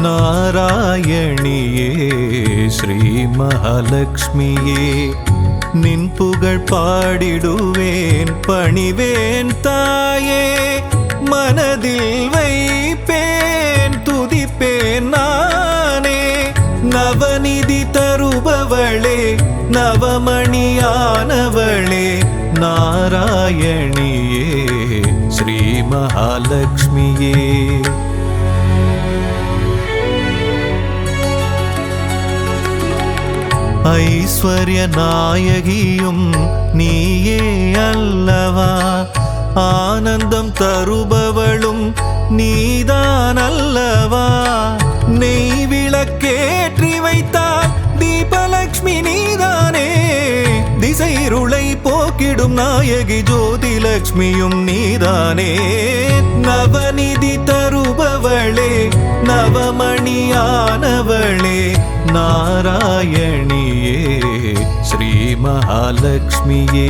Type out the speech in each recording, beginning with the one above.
நாராயணியே ஸ்ரீ மகாலட்சுமியே நின் புகழ் பாடிடுவேன் பணிவேன் தாயே மனதில் வைப்பேன் துதிப்பேன் நானே நவநிதி தருபவளே நவமணியானவளே நாராயணியே ஸ்ரீ மகாலட்சுமியே ஐஸ்வர்ய நாயகியும் நீயே அல்லவா ஆனந்தம் தருபவளும் நீதான் அல்லவா நெய் விளக்கேற்றி வைத்தால் தீபலக்ஷ்மி நீதானே திசைருளை போக்கிடும் நாயகி ஜோதி லக்ஷ்மியும் நீதானே நவநிதி தருபவளே நவமணியானவளே நாராயணியே ஸ்ரீ மகாலட்சுமியே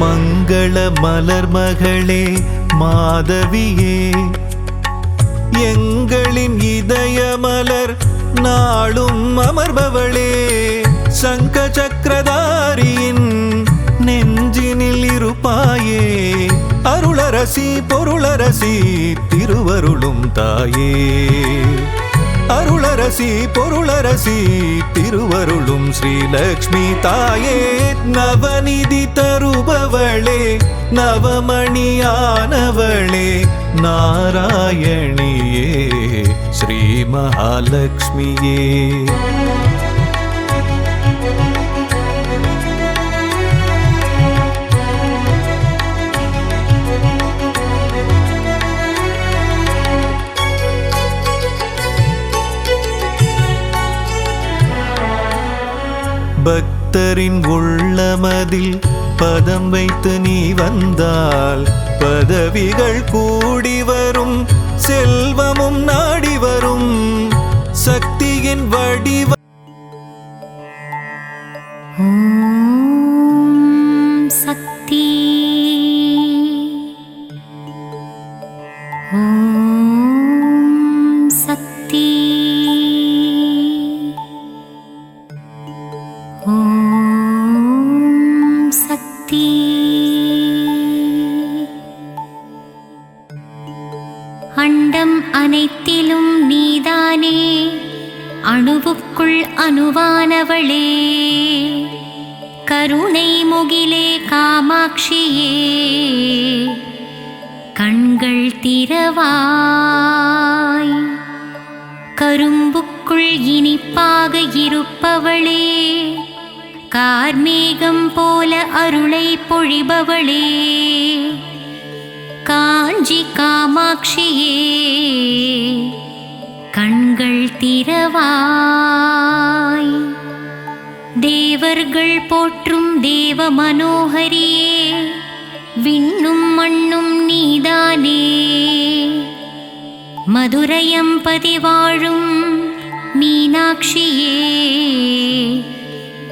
மங்கள மலர் மகளே மாதவியே எங்களின் இதய மலர் நாளும் அமர்பவளே சங்க சக்கரதாரியின் நெஞ்சினில் இருப்பாயே அருளரசி பொருளரசி திருவருளும் தாயே அருளரசி பொருளரசி திருவருளும் ஸ்ரீலக்ஷ்மி தாயே நவநிதி தருபவளே நவமணியானவளே நாராயணியே ஸ்ரீ மகாலட்சுமியே பக்தரின் உள்ளமதில் பதம் வைத்து நீ வந்தால் பதவிகள் கூடி வரும் செல்வமும் நாடி வரும் சக்தியின் வடிவ சக்தி சக்தி சக்தி அண்டம் அனைத்திலும் நீதானே அணுவுக்குள் அணுவானவளே கருணை முகிலே காமாட்சியே கண்கள் திறவாய் கரும்புக்குள் இனிப்பாக இருப்பவளே கார்மேகம் போல அருளை பொழிபவளே காஞ்சி காமாட்சியே கண்கள் திறவாய் தேவர்கள் போற்றும் தேவ மனோகரியே விண்ணும் மண்ணும் நீதானே மதுரையம்பதி வாழும் மீனாட்சியே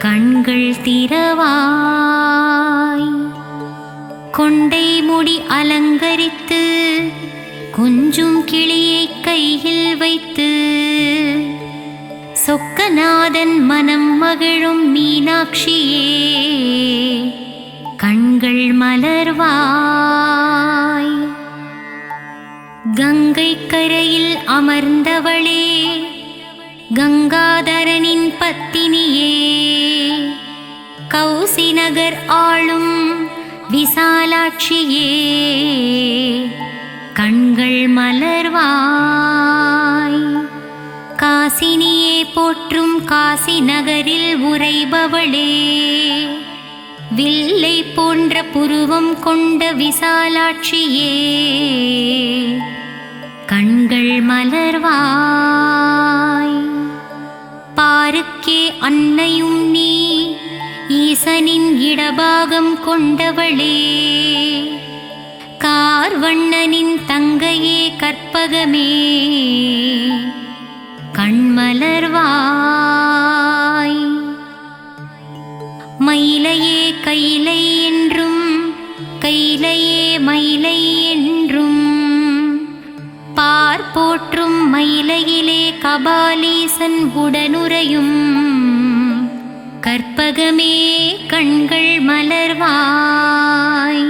கண்கள் திறவாய் கொண்டை முடி அலங்கரித்து கொஞ்சும் கிளியை கையில் வைத்து சொக்கநாதன் மனம் மகிழும் மீனாட்சியே கண்கள் மலர்வாய் கங்கை கரையில் அமர்ந்தவளே கங்காதரனின் பத்தினியே கௌசி நகர் ஆளும் விசாலாட்சியே கண்கள் மலர்வாய் காசினியே போற்றும் காசி நகரில் உறைபவளே வில்லை போன்ற புருவம் கொண்ட விசாலாட்சியே கண்கள் மலர்வாய் பாருக்கே அன்னையும் நீ ஈசனின் இடபாகம் கொண்டவளே கார்வண்ணனின் தங்க கற்பகமே கண்மலர்வாய். மயிலையே கைலை என்றும் கைலையே மயிலை என்றும் பார்ப்போற்றும் மயிலையிலே கபாலீசன் உடனுறையும் கற்பகமே கண்கள் மலர்வாய்.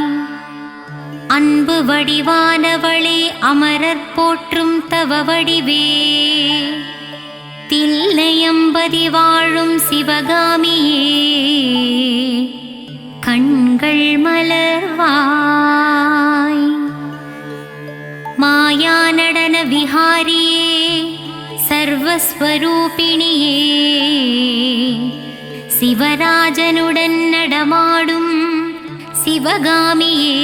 அன்பு வடிவானவளே அமரர் போற்றும் தவ வடிவே தில்லையம்பதி வாழும் சிவகாமியே கண்கள் மலர்வாய். மாயா நடன விஹாரியே சர்வஸ்வரூபிணியே சிவராஜனுடன் நடமாடும் சிவகாமியே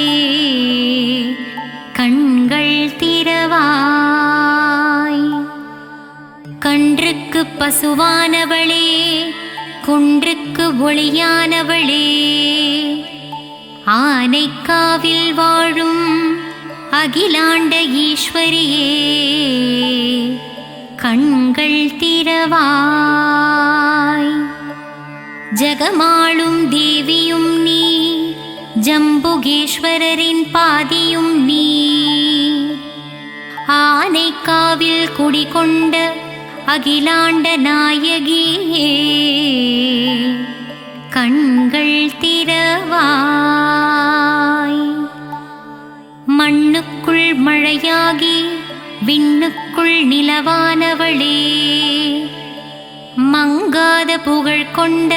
கண்கள் திறவாய். கன்றுக்கு பசுவானவளே குன்றுக்கு ஒளியானவளே ஆனைக்காவில் வாழும் அகிலாண்ட ஈஸ்வரியே கண்கள் திறவாய். ஜகமாளும் தேவியும் நீ ஜம்புகேஸ்வரரின் பாதியும் நீ ஆனைக்காவில் குடிகொண்ட அகிலாண்ட நாயகியே கண்கள் திறவாய். மண்ணுக்குள் மழையாகி விண்ணுக்குள் நிலவானவளே மங்காத புகழ் கொண்ட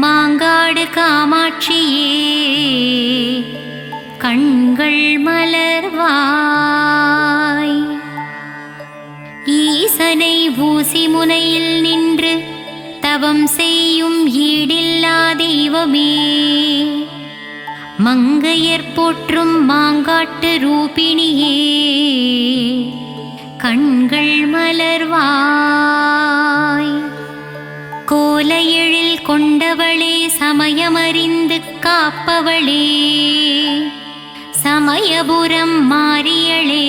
மாங்காடு காமாட்சியே கண்கள் மலர்வாய். ஈசனை ஊசி முனையில் நின்று தவம் செய்யும் ஈடில்லா தெய்வமே மங்கையர் போற்றும் மாங்காட்டு ரூபிணியே கண்கள் மலர்வாய். கோல எழில் கொண்டவளே சமயமறிந்து காப்பவளே சமயபுரம் மாறியளே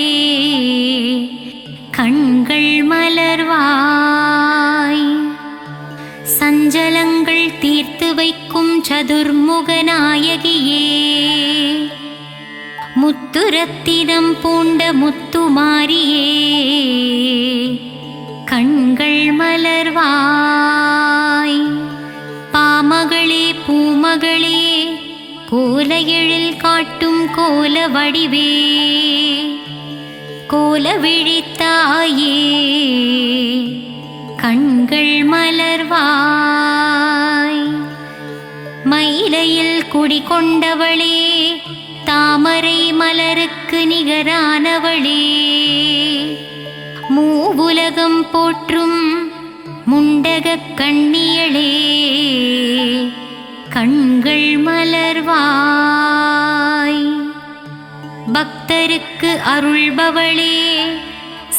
கண்கள் மலர்வாய். சஞ்சலங்கள் தீர்த்து வைக்கும் சதுர்முக நாயகியே முத்துரத்தினம் பூண்ட முத்துமாரியே கண்கள் மலர்வாய். பாமகளே பூமகளே கோல எழில் காட்டும் கோல வடிவே கோல விழித்தாயே கண்கள் மலர்வாய். மயிலையில் குடிகொண்டவளே தாமரை மலருக்கு நிகரானவளே மூவுலகம் போற்றும் முண்டகக் கண்ணியளே கண்கள் மலர்வாய். பக்தருக்கு அருள்பவளே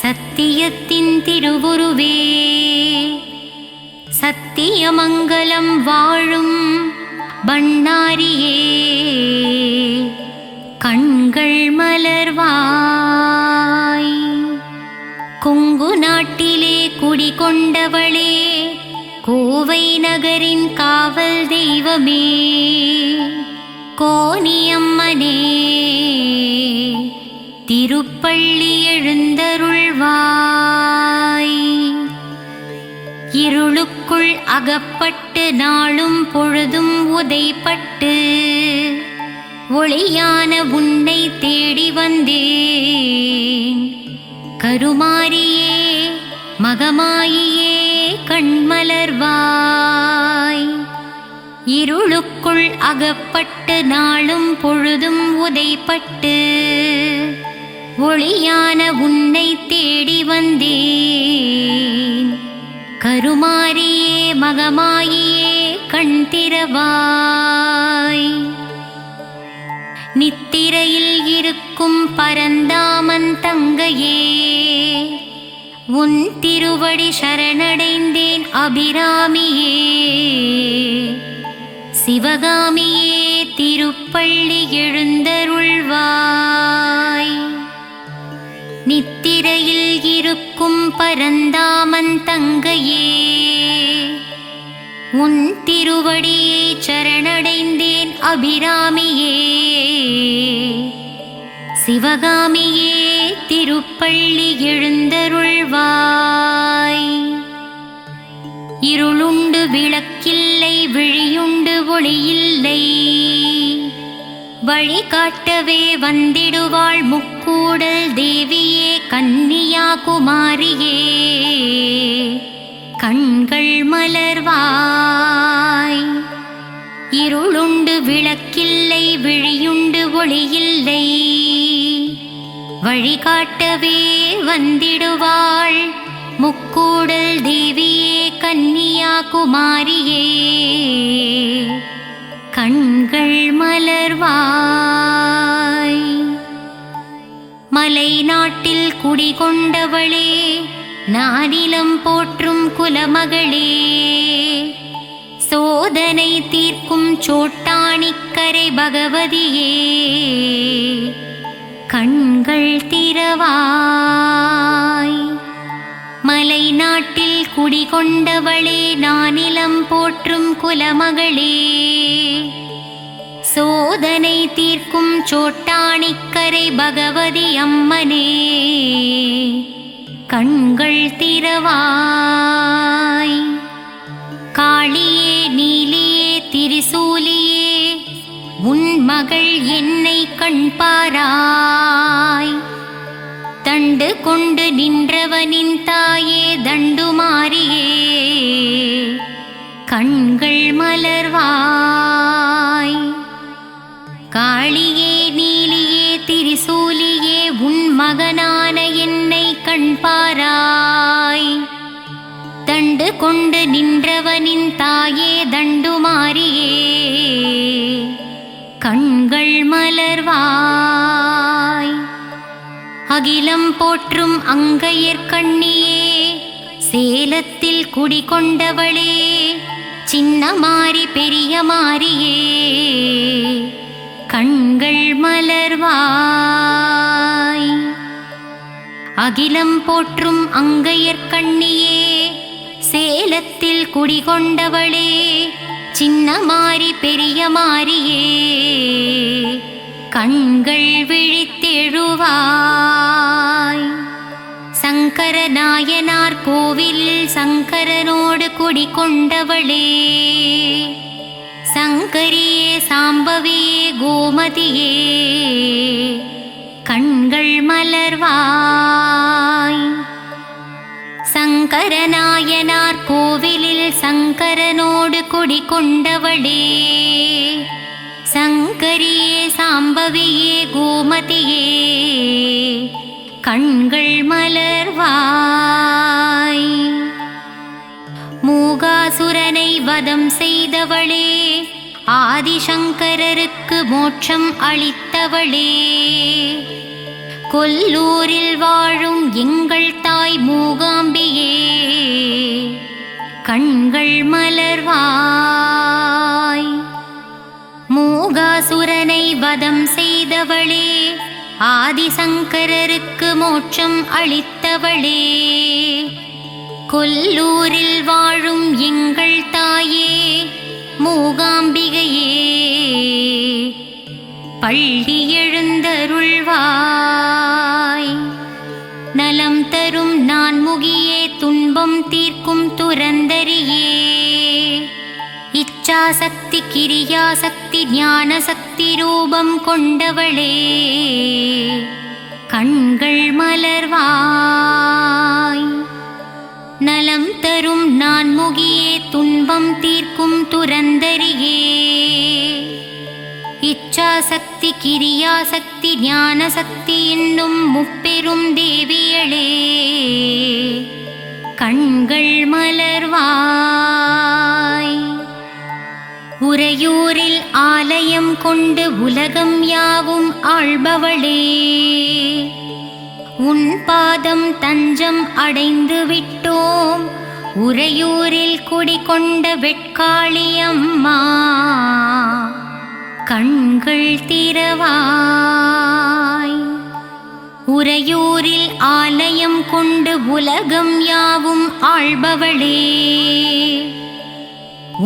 சத்தியத்தின் திருவுருவே சத்தியமங்கலம் வாழும் பண்ணாரியே கண்கள் மலர்வாய். கொங்கு நாட்டிலே குடிகொண்டவளே கோவை நகரின் காவல் தெய்வமே கோனியம்மனே திருப்பள்ளி எழுந்தருள்வாய். இருளுக்குள் அகப்பட்டு நாளும் பொழுதும் உதைப்பட்டு ஒளியான உன்னை தேடி வந்தேன் கருமாரியே மகமாயியே கண்மலர்வாய். இருளுக்குள் அகப்பட்டு நாளும் பொழுதும் உதைப்பட்டு ஒளியான உன்னை தேடி வந்தேன் கருமாரியே மகமாயியே கண் திறவாய். நித்திரையில் இருக்கும் பரந்தாமன் தங்கையே உன் திருவடி சரணடைந்தேன் அபிராமியே சிவகாமியே திருப்பள்ளி எழுந்தருள்வாய். நித்திரையில் இருக்கும் பரந்தாமன் தங்கையே, உன் திருவடியை சரணடைந்தேன் அபிராமியே. சிவகாமியே திருப்பள்ளி எழுந்தருள்வாய். இருளுண்டு விளக்கில்லை, விழியுண்டு ஒளியில்லை, வழிகாட்டவே வந்திடுவாள் முக்கூடல் தேவியே கன்னியாகுமாரியே. கண்கள் மலர்வாய். இருளுண்டு விளக்கில்லை, விழியுண்டு ஒளியில்லை, வழிகாட்டவே வந்திடுவாள் முக்கூடல் தேவியே கன்னியாகுமாரியே. கண்கள் மலர்வாய். மலை நாட்டில் குடிகொண்டவளே, நானிலம் போற்றும் குலமகளே, சோதனை தீர்க்கும் சோட்டாணிக்கரை பகவதியே. கண்கள் திறவாய். மலை நாட்டில் குடிகொண்டவளே, நானிலம் போற்றும் குலமகளே, சோதனை தீர்க்கும் சோட்டாணிக்கரை பகவதி அம்மனே. கண்கள் திறவாய். காளியே நீலியே திரிசூலியே, உன் மகள் என்னை கண்பாராய். தண்டு கொண்டு நின்றவனின் தாயே தண்டுமாரியே. கண்கள் மலர்வாய். காளியே நீலியே திரிசூலியே, உன் மகனான என்னை கண்பாராய். தண்டு கொண்டு நின்றவனின் தாயே தண்டுமாரியே. கண்கள் மலர்வாய். அகிலம் போற்றும் அங்கையர்கண்ணியே, சேலத்தில் குடிகொண்டவளே, சின்ன மாரி பெரிய மாரியே. கண்கள் மலர்வாய். அகிலம் போற்றும் அங்கையர்கண்ணியே, சேலத்தில் குடிகொண்டவளே, சின்ன மாரி பெரிய மாரியே. கண்கள் விழித்தெழுவாய். சங்கர நாயனார் கோவிலில் சங்கரனோடு குடிகொண்டவளே, சங்கரியே சாம்பவியே கோமதியே. கண்கள் மலர்வாய். சங்கரநாயனார் கோவிலில் சங்கரனோடு குடிகொண்டவளே, சங்கரியே சாம்பவியே கோமதியே. கண்கள் மலர்வாய். மூகாசுரனை வதம் செய்தவளே, ஆதிசங்கரருக்கு மோட்சம் அளித்தவளே, கொல்லூரில் வாழும் எங்கள் தாய் மூகாம்பியே. கண்கள் மலர்வாய். மூகாசுரனை வதம் செய்தவளே, ஆதிசங்கரருக்கு மோட்சம் அளித்தவளே, கொல்லூரில் வாழும் எங்கள் தாயே மூகாம்பிகையே. பள்ளி எழுந்தருள்வாய். நலம் தரும் நான்முகியே, துன்பம் தீர்க்கும் துரந்தரியே. இச்சாசக்தி கிரியாசக்தி ஞானசக்தி ரூபம் கொண்டவளே. கண்கள் மலர்வாய். நலம் தரும் நான்முகியே, துன்பம் தீர்க்கும் துரந்தரியே. இச்சாசக்தி கிரியாசக்தி ஞானசக்தி என்னும் முப்பெரும் தேவியளே. கண்கள் மலர்வாய். உறையூரில் ஆலயம் கொண்டு உலகம் யாவும் ஆள்பவளே, உன் பாதம் தஞ்சம் அடைந்து விட்டோம். உறையூரில் குடிகொண்ட வெட்காளியம்மா. கண்கள் திறவாய். உறையூரில் ஆலயம் கொண்டு உலகம் யாவும் ஆள்பவளே,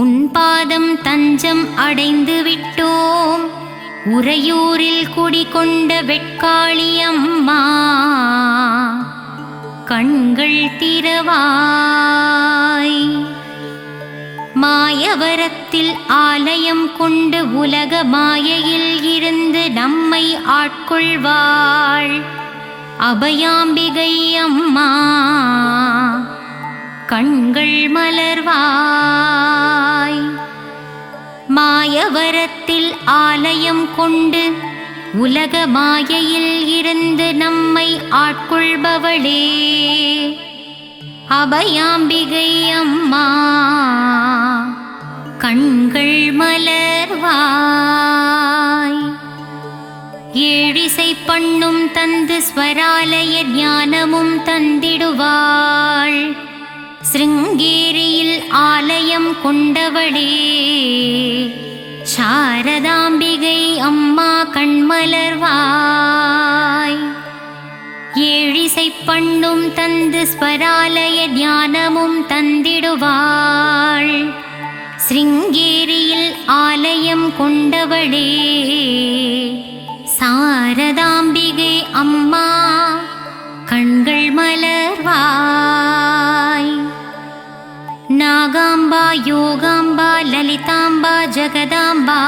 உன் பாதம் தஞ்சம் அடைந்து விட்டோம். உறையூரில் குடிகொண்ட வெட்காளி அம்மா, கண்கள் திறவாய். மாயவரத்தில் ஆலயம் கொண்டு உலக மாயையில் இருந்து நம்மை ஆட்கொள்வாள் அபயாம்பிகை அம்மா, கண்கள் மலர்வாய். மாயவரத்தில் ஆலயம் கொண்டு உலக மாயையில் இருந்து நம்மை ஆட்கொள்பவளே, அபயாம்பிகை அம்மா, கண்கள் மலர்வாய். ஏழிசை பண்ணும் தந்து ஸ்வராலய ஞானமும் தந்திடுவாள். சிருங்கேரியில் ஆலயம் கொண்டவளே, சாரதாம்பிகை அம்மா, கண்மலர்வாய். ஏழிசை பண்ணும் தந்து ஸ்வராலய ஞானமும் தந்திடுவாள். சிருங்கேரியில் ஆலயம் கொண்டவளே, சாரதாம்பிகை அம்மா, கண்கள் மலர்வாய். நாகாம்பா, யோகாம்பா, லலிதாம்பா, ஜெகதாம்பா,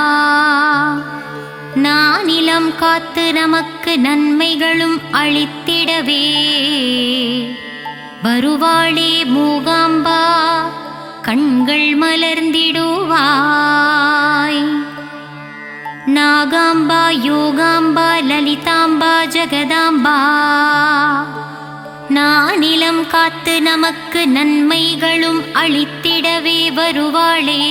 நானிலம் காத்து நமக்கு நன்மைகளும் அளித்திடவே வருவாளே மூகாம்பா, கண்கள் மலர்ந்திடுவாய். நாகாம்பா, யோகாம்பா, லலிதாம்பா, ஜெகதாம்பா, நானிலம் காத்து நமக்கு நன்மைகளும் அளித்திடவே வருவாளே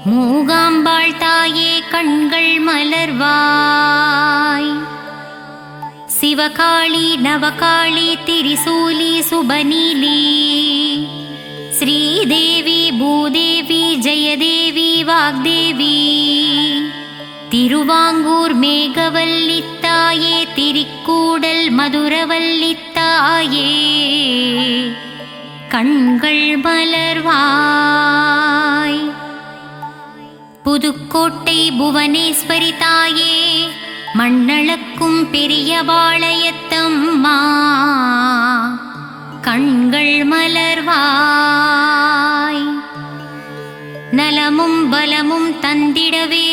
மூகாம்பாள் தாயே, கண்கள் மலர்வாய். சிவகாளி, நவகாளி, திரிசூலி, சுபநீலி, ஸ்ரீதேவி, பூதேவி, ஜெயதேவி, வாக்தேவி, திருவாங்கூர் மேகவல்லி தாயே, திரிக்கூடல் மதுரவல்லி தாயே, கண்கள் மலர்வாய். புதுக்கோட்டை புவனேஸ்வரி தாயே, மண்ணளக்கும் பெரியபாளையத்தம்மா, கண்கள் மலர்வாய். நலமும் பலமும் தந்திடவே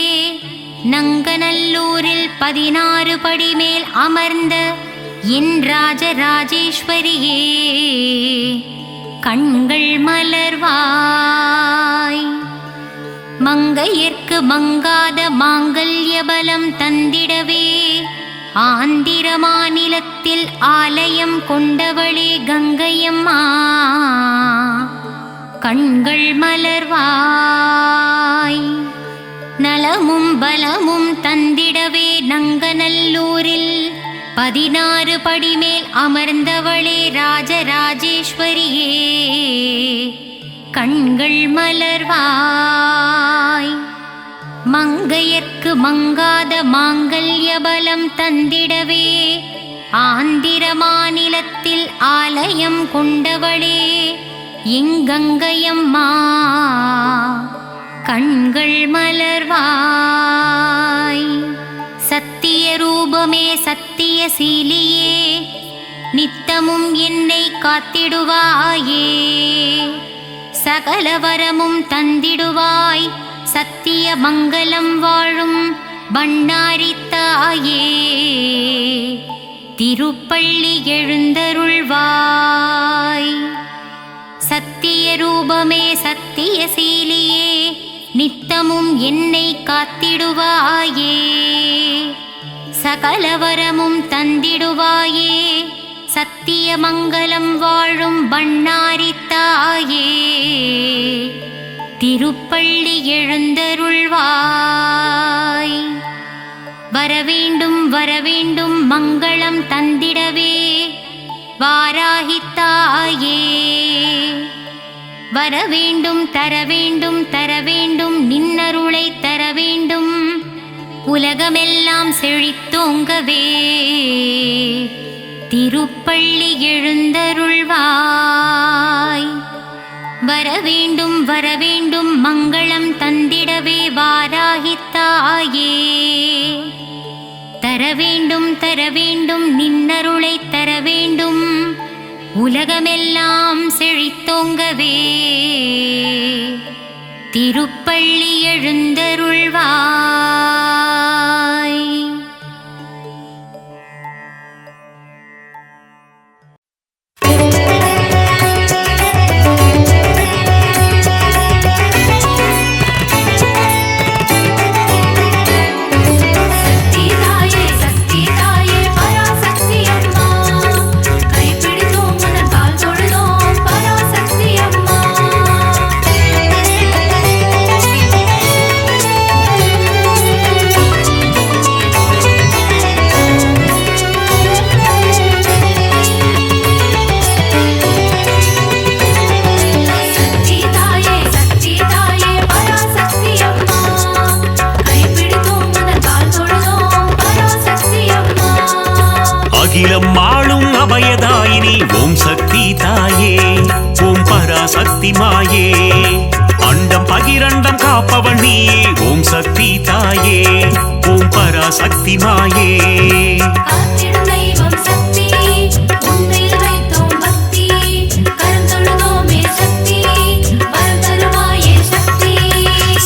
நங்கநல்லூரில் 16 படி மேல் அமர்ந்த என் ராஜராஜேஸ்வரியே, கண்கள் மலர்வாய். மங்கையர்க்கு மங்காத மாங்கல்ய பலம் தந்திடவே ஆந்திர மாநிலத்தில் ஆலயம் கொண்டவளே கங்கையம்மா, கண்கள் மலர்வாய். நலமும் பலமும் தந்திடவே நங்கநல்லூரில் 16 படி மேல் அமர்ந்தவளே ராஜராஜேஸ்வரியே, கண்கள் மலர்வாய். மங்கையர்க்கு மங்காத மாங்கல்ய பலம் தந்திடவே ஆந்திர மாநிலத்தில் ஆலயம் கொண்டவளே எங்கங்கையம்மா, கண்கள் மலர்வாய். சத்திய ரூபமே சத்திய சீலியே, நித்தமும் என்னை காத்திடுவாயே, சகல வரமும் தந்திடுவாய். சத்திய மங்களம் வாழும் பண்ணாரி தாயே, திருப்பள்ளி எழுந்தருள்வாய். சத்திய ரூபமே சத்திய சீலியே, நித்தமும் என்னை காத்திடுவாயே, சகல வரமும் தந்திடுவாயே. சத்திய மங்களம் வாழும் பண்ணாரி தாயே, திருப்பள்ளி எழுந்தருள்வாய். வரவேண்டும் வரவேண்டும் மங்களம் தந்திடவே வாராகி தாயே, வரவேண்டும் தரவேண்டும் தரவேண்டும் நின்னருளை தரவேண்டும் உலகமெல்லாம் செழித்தோங்கவே திருப்பள்ளி எழுந்தருள்வாய். வரவேண்டும் வரவேண்டும் மங்களம் தந்திடவே வாராகித்தாயே. தரவேண்டும் தரவேண்டும் நின்னருளை தரவேண்டும் உலகமெல்லாம் செழித்தோங்கவே திருப்பள்ளி எழுந்தருள்வாய். அகிலம் ஆளும் அபயதாயினி ஓம் சக்தி தாயே ஓம் பராசக்தி மாயே. அண்டம் பகிரண்டம் காப்பவள் நீயே ஓம் சக்தி தாயே ஓம் பராசக்தி மாயே.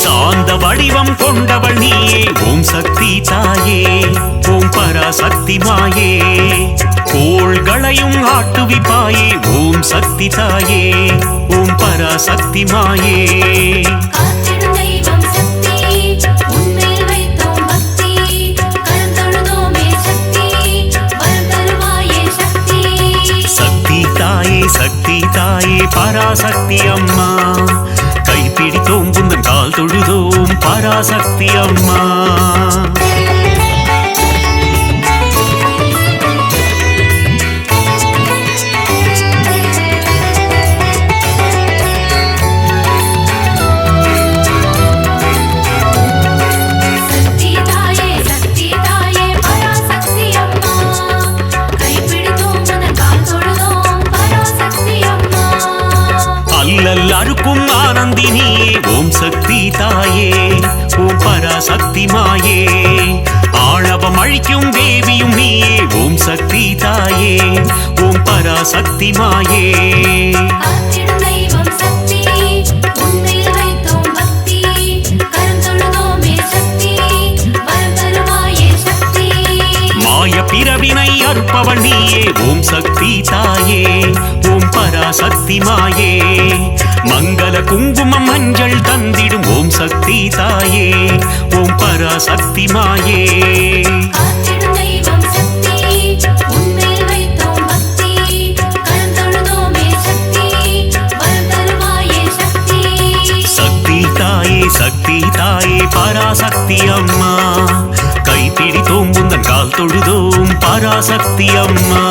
சாந்த வடிவம் கொண்டவள் நீயே ஓம் சக்தி தாயே ஓம் பராசக்தி மாயே. கோள்களையும் ஆட்டுவிப்பாயே ஓம் சக்தி தாயே ஓம் பராசக்தி மாயே. சக்தி தாயே சக்தி தாயே பராசக்தி அம்மா. கைப்பிடித்தோம் குந்தன் கால் தொழுதோம் பராசக்தி அம்மா. அருக்கும் ஆனந்தினியே ஓம் சக்தி தாயே ஓம் பராசக்தி மாயே. ஆணவம் அழிக்கும் தேவியும் நீயே ஓம் சக்தி தாயே ஓம் பராசக்தி மாயே. மாய பிறவினை அறுப்பவள் நீயே ஓம் சக்தி தாயே ஓம் பராசக்தி மாயே. மங்கள குங்குமம் மஞ்சள் தந்திடும் ஓம் சக்தி தாயே ஓம் பராசக்தி மாயே. சக்தி தாயே சக்தி தாயே பராசக்தி அம்மா. கைப்பிடித்தோம் குந்தன் கால் தொழுதோம் பராசக்தி அம்மா.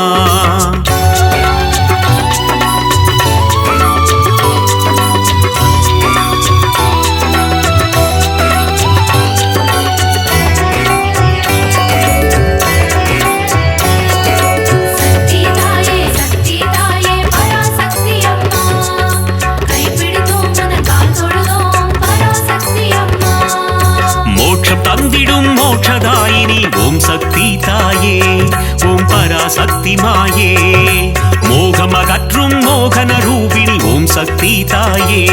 தந்திடும் மோட்சதாயினி ஓம் சக்தி தாயே ஓம் பராசக்தி மாயே. மோகமகற்றும் மோகன ரூபிணி ஓம் சக்தி தாயே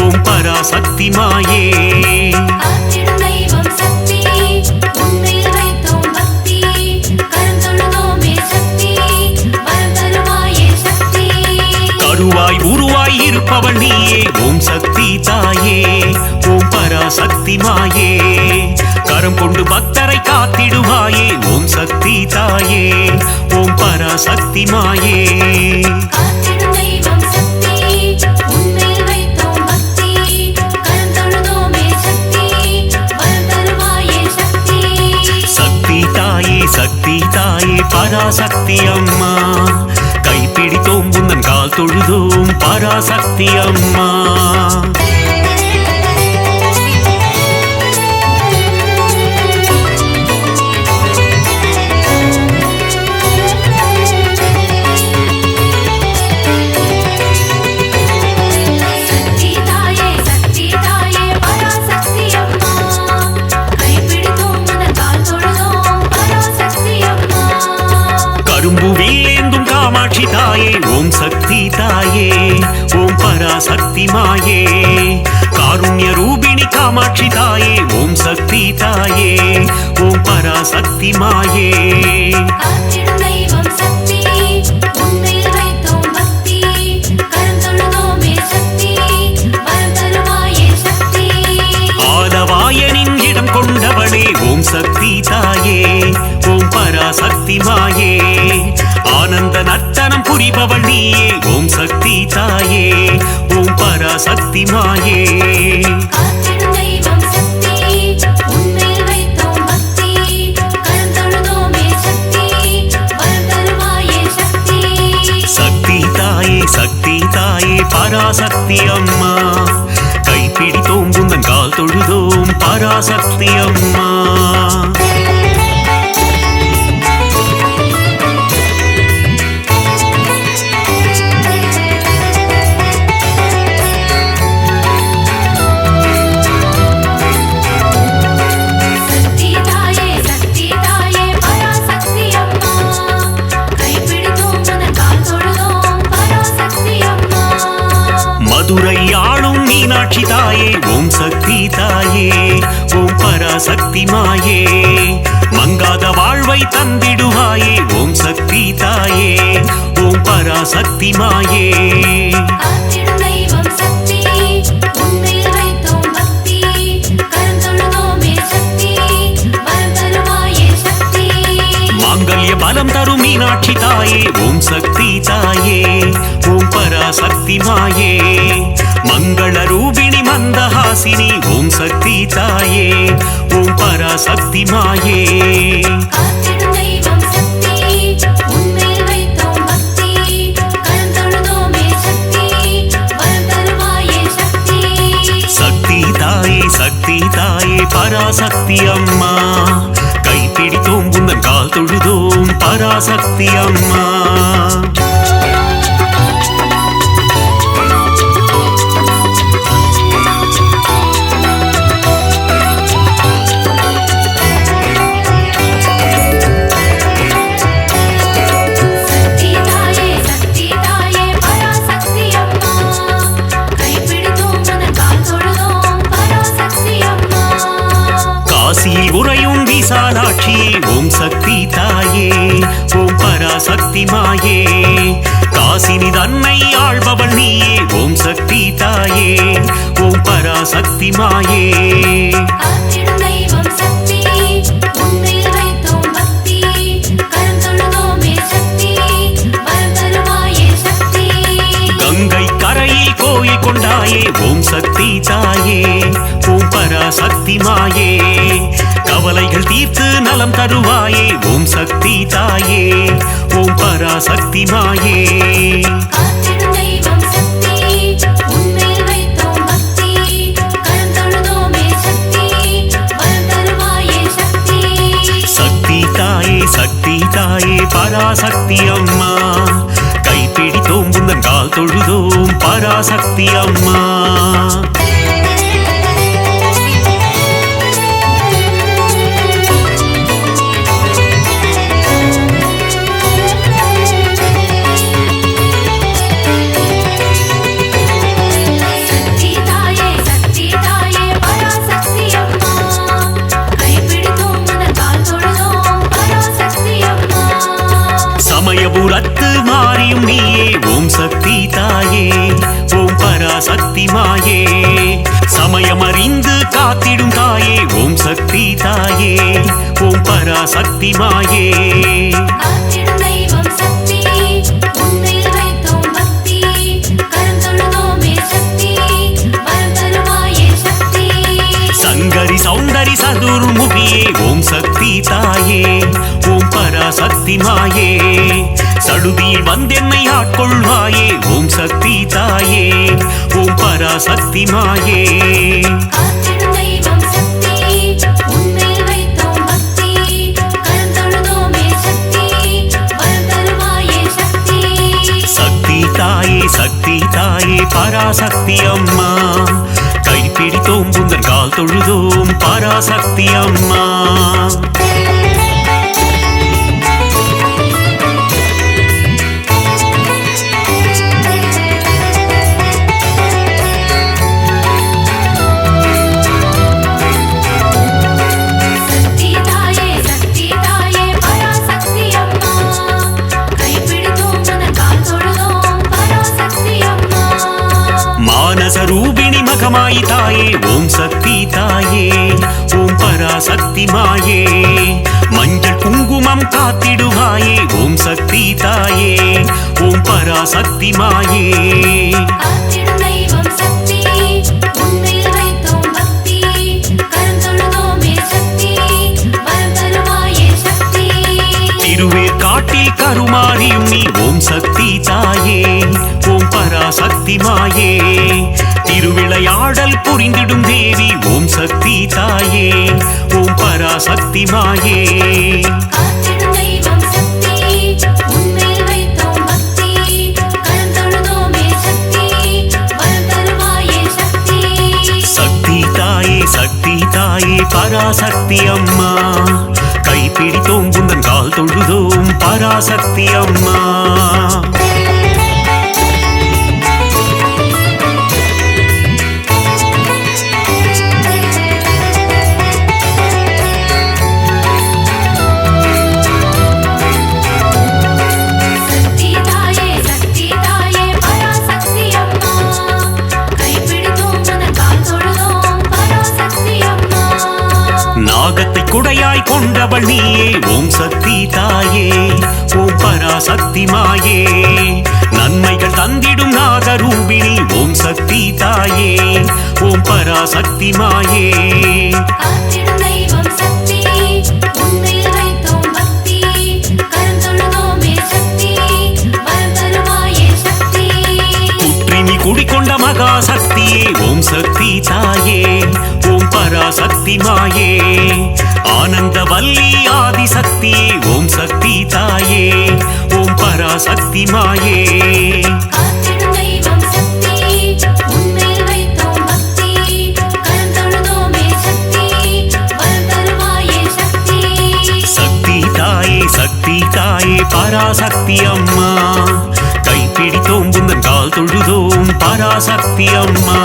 ஓம் பராசக்தி மாயே. கருவாய் உருவாய் இருப்பவள் நீயே ஓம் சக்தி தாயே ஓம் பராசக்தி மாயே. கரம் கொண்டு பக்தரை காத்திடுவாயே ஓம் சக்தி தாயே ஓம் பராசக்தி மாயே. சக்தி தாயே சக்தி தாயே பராசக்தி அம்மா. கைப்பிடித்தோம் குந்தன் கால் தொழுதோம் பராசக்தி அம்மா. கரும்புவில் ஏந்தும் காமாட்சி தாயே ஓம் சக்தி தாயே ஓம் பராசக்தி மாயே காருண்ய ரூபிணி காமாட்சி தாயே ஓம் சக்தி தாயே ஓம் பராசக்தி மாயே காத்திடும் தெய்வம் சக்தி உன்மேல் வைத்தோம் பக்தி கரம் தொழுதோமே சக்தி வரம் தருவாயே சக்தி ஆலவாயனின் இடம் கொண்டவளே ஓம் சக்தி தாயே ஓம் பராசக்தி மாயே ஆனந்த நர்த்தனம் புரிபவள் நீயே ஓம் சக்தி தாயே ஓம் பராசக்தி மாயே காத்திடும் தெய்வம் சக்தி உன்மேல் வைத்தோம் பக்தி கரம் தொழுதோமே சக்தி வரம் தருவாயே சக்தி சக்தி தாயே பராசக்தி அம்மா கைப்பிடித்தோம் குந்தன் கால் தொழுதோம் பராசக்தி அம்மா மதுரை ஆளும் மீனாட்சி தாயே ஓம் சக்தி தாயே ஓம் பராசக்தி மாயே மங்காத வாழ்வை தந்திடுவாயே ஓம் சக்தி தாயே ஓம் பராசக்தி மாயே காத்திடும் தெய்வம் சக்தி உன்மேல் வைத்தோம் பக்தி கரம் தொழுதோமே சக்தி வரம் தருவாயே சக்தி மாங்கல்ய பலம் தரும் மீனாட்சி தாயே ஓம் சக்தி தாயே ஓம் பராசக்தி மாயே மங்கள ரூபிணி மந்தஹாசினி ஓம் சக்தி தாயே ஓம் பராசக்தி மாயே காத்திடும் தெய்வம் சக்தி உன்மேல் வைத்தோம் பக்தி கரம் தொழுதோமே சக்தி வரம் தருவாயே சக்தி சக்தி தாயே பராசக்தி அம்மா கைப்பிடித்தோம் குந்தன் கால் தொழுதோம் பராசக்தி அம்மா காசியில் உறையும் விசாலாட்சியே ஓம் சக்தி தாயே ஓம் பராசக்தி மாயே காசினி தன்னை ஆள்பவள் நீயே ஓம் சக்தி தாயே ஓம் பராசக்தி மாயே காத்திடும் தெய்வம் சக்தி உன்மேல் வைத்தோம் பக்தி கரம் தொழுதோமே சக்தி வரம் தருவாயே சக்தி கங்கை கரையில் கோயில் கொண்டாயே ஓம் சக்தி தாயே ஓம் பராசக்தி மாயே கவலைகள் தீர்த்து நலம் தருவாயே ஓம் சக்தி தாயே ஓம் பராசக்தி மாயே காத்திடும் தெய்வம் சக்தி உன்மேல் வைத்தோம் பக்தி கரம் தொழுதோமே சக்தி வரம் தருவாயே சக்தி சக்தி தாயே பராசக்தி அம்மா கைப்பிடித்தோம் குந்தன் கால் தொழுதோம் பராசக்தி அம்மா சமயபுரத்து மாறியும் நீயே ஓம் சக்தி தாயே ஓம் பராசக்தி மாயே சமயமறிந்து காத்திடும் தாயே ஓம் சக்தி தாயே ஓம் பராசக்தி மாயே காத்திடும் தெய்வம் சக்தி உன்மேல் வைத்தோம் பக்தி கரம் தொழுதோமே சக்தி வரம் தருவாயே சக்தி சங்கரி சௌந்தரி சதுர்முகியே ஓம் சக்தி தாயே ஓம் பராசக்தி மாயே சடுதியில் வந்தென்னை ஆட்கொள்வாயே ஓம் சக்தி தாயே ஓம் பராசக்தி மாயே காத்திடும் தெய்வம் சக்தி உன்மேல் வைத்தோம் பக்தி கரம் தொழுதோமே சக்தி வரம் தருவாயே சக்தி சக்தி தாயே பராசக்தி அம்மா கைப்பிடித்தோம் குந்தன் கால் தொழுதோம் பராசக்தி அம்மா காமாட்சி தாயே ஓம் சக்தி தாயே ஓம் பராசக்தி மாயே மஞ்சள் குங்குமம் காத்திடுவாயே ஓம் சக்தி தாயே ஓம் பராசக்தி மாயே காத்திடும் தெய்வம் சக்தி உன்மேல் வைத்தோம் பக்தி கரந்தொழுதோமே சக்தி வரம் தருவாயே சக்தி திருவேற்காட்டில் கருமாரியும் நீ ஓம் சக்தி தாயே ஓம் பராசக்தி மாயே திருவிளையாடல் புரிந்திடும் தேவி ஓம் சக்தி தாயே ஓம் பராசக்தி மாயே காத்திடும் தெய்வம் சக்தி உன்மேல் வைத்தோம் பக்தி கரந்தொழுதோமே சக்தி வரம் தருவாயே சக்தி சக்தி தாயே பராசக்தி அம்மா கைப்பிடித்தோம் குந்தன் கால் தொழுதோம் பராசக்தி அம்மா சக்தி தாயே பராசக்தி அம்மா கைப்பிடித்தோம் உனது கால் தொழுதோம் பராசக்தி அம்மா நாகத்தை குடையாய் கொண்டவள் நீயே ஓம் சக்தி தாயே ஓம் பராசக்தி மாயே நன்மைகள் தந்திடும் நாகரூபிணி ஓம் சக்தி தாயே ஓம் பராசக்தி மாயே காத்திடும் தெய்வம் சக்தி உன்மேல் வைத்தோம் பக்தி கரந்தொழுதோமே சக்தி வரம் தருவாயே சக்தி குற்றினி குடிக்கொண்ட மகாசக்தியே ஓம் சக்தி தாயே ஓம் பராசக்தி மாயே ஆனந்த வல்லி ஆதிசக்தியே ஓம் சக்தி தாயே ஓம் பராசக்தி மாயே காத்திடும் தெய்வம் சக்தி உன்மேல் வைத்தோம் பக்தி கரந்தொழுதோமே சக்தி வரம் தருவாயே சக்தி சக்தி தாயே பராசக்தி அம்மா கைப்பிடித்தோம் குந்தன் கால் தொழுதோம் பராசக்தி அம்மா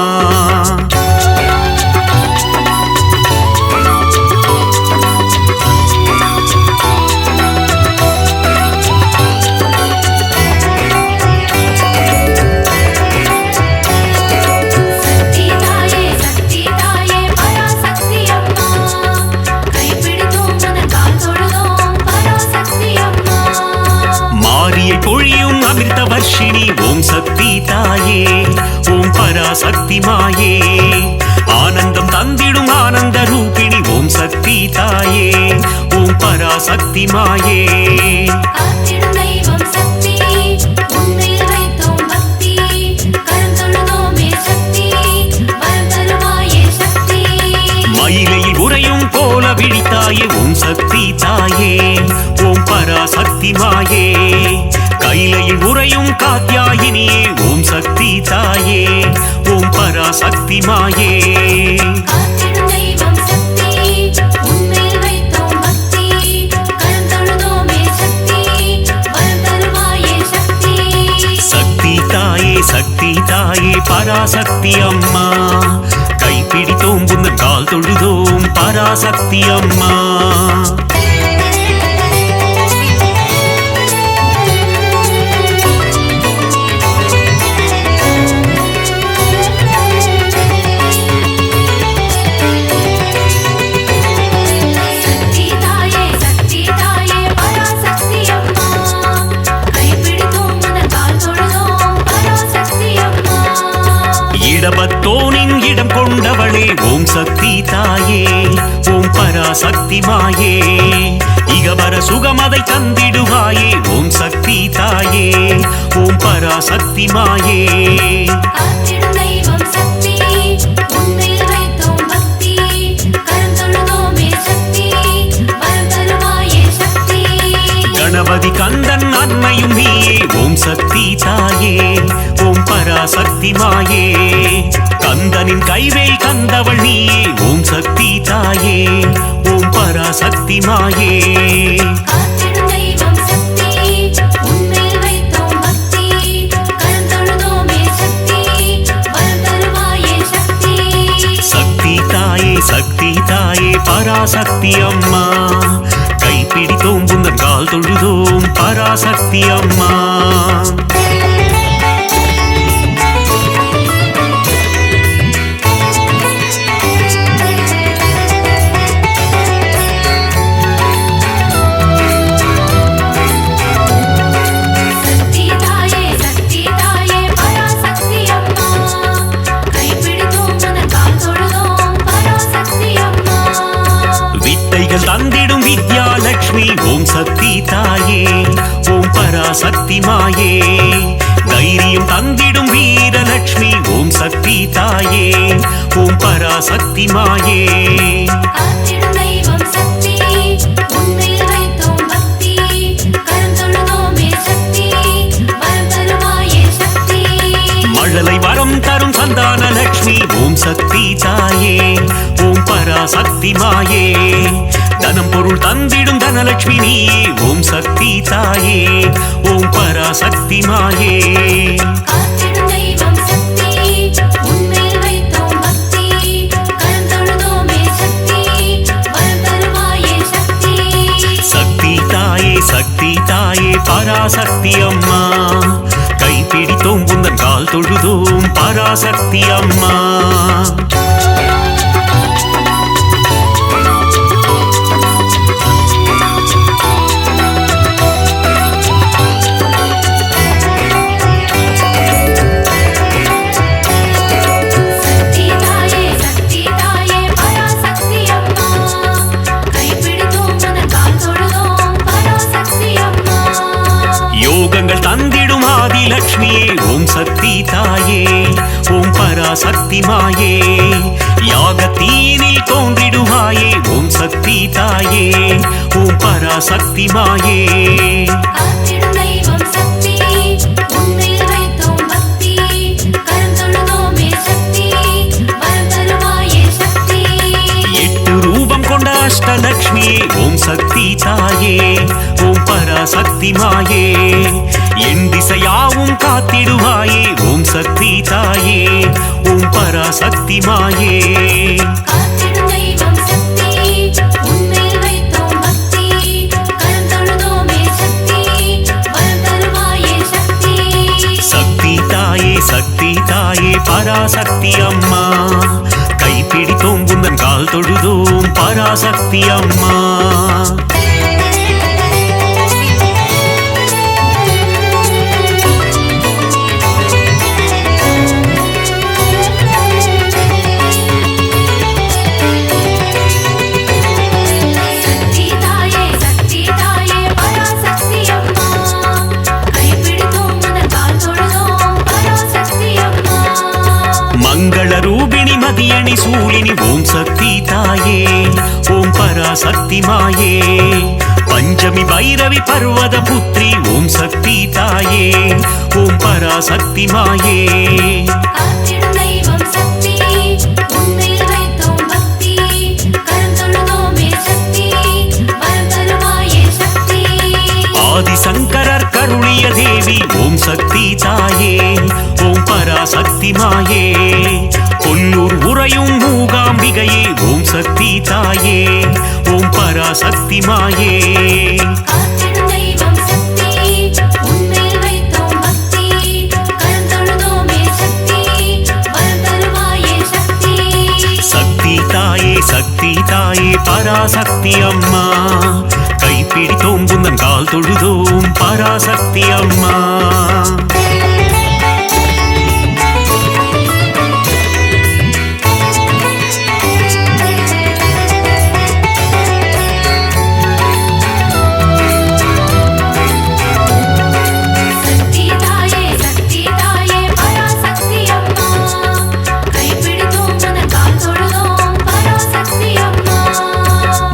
சக்தி தாயே பராசக்தி அம்மா கைப்பிடித்தோம் உனது கால் தொழுதோம் பராசக்தி அம்மா மாரியை பொழியும் அமிர்த வர்ஷினி ஓம் சக்தி தாயே ஓம் பராசக்தி மாயே ஆனந்தம் தந்திடும் ஆனந்த ரூபிணி ஓம் சக்தி தாயே ஓம் பராசக்தி மாயே காத்திடும் தெய்வம் சக்தி உன்மேல் வைத்தோம் பக்தி கரந்தொழுதோமே சக்தி வரம் தருவாயே சக்தி மயிலையில் உறையும் கோல விழித்தாயே ஓம் சக்தி தாயே ஓம் பராசக்தி மாயே கைலையில் உறையும் காத்யாயினியே ஓம் சக்தி தாயே ஓம் பராசக்தி மாயே காத்திடும் தெய்வம் சக்தி உன்மேல் வைத்தோம் பக்தி கரந்தொழுதோமே சக்தி வரம் தருவாயே சக்தி சக்தி தாயே பராசக்தி அம்மா கைப்பிடித்தோம் குந்தன் கால் தொழுதோம் பராசக்தி அம்மா சக்தி தாயே பராசக்தி அம்மா கைப்பிடித்தோம் உனது கால் தொழுதோம் பராசக்தி அம்மா இடபத்தோனின் இடம் கொண்டவளே ஓம் சக்தி தாயே ஓம் பராசக்தி மாயே இகவர சுகமதை தந்திடுவாயே ஓம் சக்தி தாயே ஓம் பராசக்தி மாயே காத்திடும் தெய்வம் சக்தி உன்மேல் வைத்தோம் பக்தி கரந்தொழுதோமே சக்தி வரம் தருவாயே சக்தி கணபதி கந்தன் அன்னையும் நீயே ஓம் சக்தி தாயே ஓம் பராசக்தி மாயே கந்தனின் கைவேல் கந்தவள் நீயே ஓம் சக்தி தாயே ஓம் பராசக்தி மாயே காத்திடும் தெய்வம் சக்தி உன்மேல் வைத்தோம் பக்தி கரந்தொழுதோமே சக்தி வரம் தருவாயே சக்தி சக்தி தாயே பராசக்தி அம்மா கைப்பிடித்தோம் குந்தன் கால் தொழுதோம் பராசக்தி அம்மா சக்தி தாயே ஓம் பராசக்தி மாயே தைரியம் தந்திடும் வீரலட்சுமி ஓம் சக்தி தாயே ஓம் பராசக்தி மாயே காத்திடும் தெய்வம் சக்தி உன்மேல் வைத்தோம் பக்தி கரம் தொழுதோமே சக்தி வரம் தருவாயே சக்தி மழலை வரம் தரும் சந்தான லட்சுமி ஓம் சக்தி தாயே ஓம் பராசக்தி மாயே தனம் பொருள் தந்திடும் தனலட்சுமி நீயே ஓம் சக்தி தாயே ஓம் பராசக்தி மாயே காத்திடும் தெய்வம் சக்தி உன்மேல் வைத்தோம் பக்தி கரம் தொழுதோமே சக்தி வரம் தருவாயே சக்தி சக்தி தாயே பராசக்தி அம்மா கைப்பிடித்தோம் உந்தன் கால் தொழுதோம் பராசக்தி அம்மா சக்தி தாயே பராசக்தி அம்மா கைப்பிடித்தோம் உன் கால் தொழுதோம் பராசக்தி அம்மா யோகங்கள் தந்திடும் ஆதிலட்சுமியே ஓம் சக்தி தாயே ஓம் பராசக்தி மாயே யாகத்தீனில் தோன்றிடுவாயே ஓம் சக்தி தாயே ஓம் பராசக்தி மாயே காத்திடும் தெய்வம் சக்தி உன்மேல் வைத்தோம் பக்தி கரம் தொழுதோமே சக்தி வரம் தருவாயே சக்தி எட்டு ரூபம் கொண்ட அஷ்டலட்சுமியே ஓம் சக்தி தாயே ஓம் பராசக்தி மாயே என் திசையாவும் காத்திடுவாயே ஓம் சக்தி தாயே ஓம் பராசக்தி மாயே காத்திடும் தெய்வம் சக்தி உன்மேல் வைத்தோம் பக்தி கரம் தொழுதோமே சக்தி வரம் தருவாயே சக்தி சக்தி தாயே பராசக்தி அம்மா கைப்பிடித்தோம் உந்தன் கால் தொழுதோம் பராசக்தி அம்மா சக்தி தாயே பராசக்தி அம்மா கைப்பிடித்தோம் உன் கால் தொழுதோம் பராசக்தி அம்மா மங்கள ரூபிணி மதியணி சூழினி ஓம் சக்தி தாயே ஓம் பராசக்தி மாயே பஞ்சமி பைரவி பர்வத புத்ரி ஓம் சக்தி தாயே ஓம் பராசக்தி மாயே காத்திடும் தெய்வம் சக்தி உன்மேல் வைத்தோம் பக்தி கரம் தொழுதோமே சக்தி வரம் தருவாயே சக்தி ஆதிசங்கரர் கருளிய தேவி ஓம் சக்தி தாயே ஓம் பராசக்தி மாயே கொல்லூர் உறையும் மூகாம்பிகையே ஓம் சக்தி தாயே ஓம் பராசக்தி மாயே காத்திடும் தெய்வம் சக்தி உன்மேல் வைத்தோம் பக்தி கரம் தொழுதோமே சக்தி வரம் தருவாயே சக்தி சக்தி தாயே பராசக்தி அம்மா கைப்பிடித்தோம் உந்தன் கால் தொழுதோம் பராசக்தி அம்மா சக்தி தாயே பராசக்தி அம்மா கைப்பிடித்தோம் உன் கால் தொழுதோம் பராசக்தி அம்மா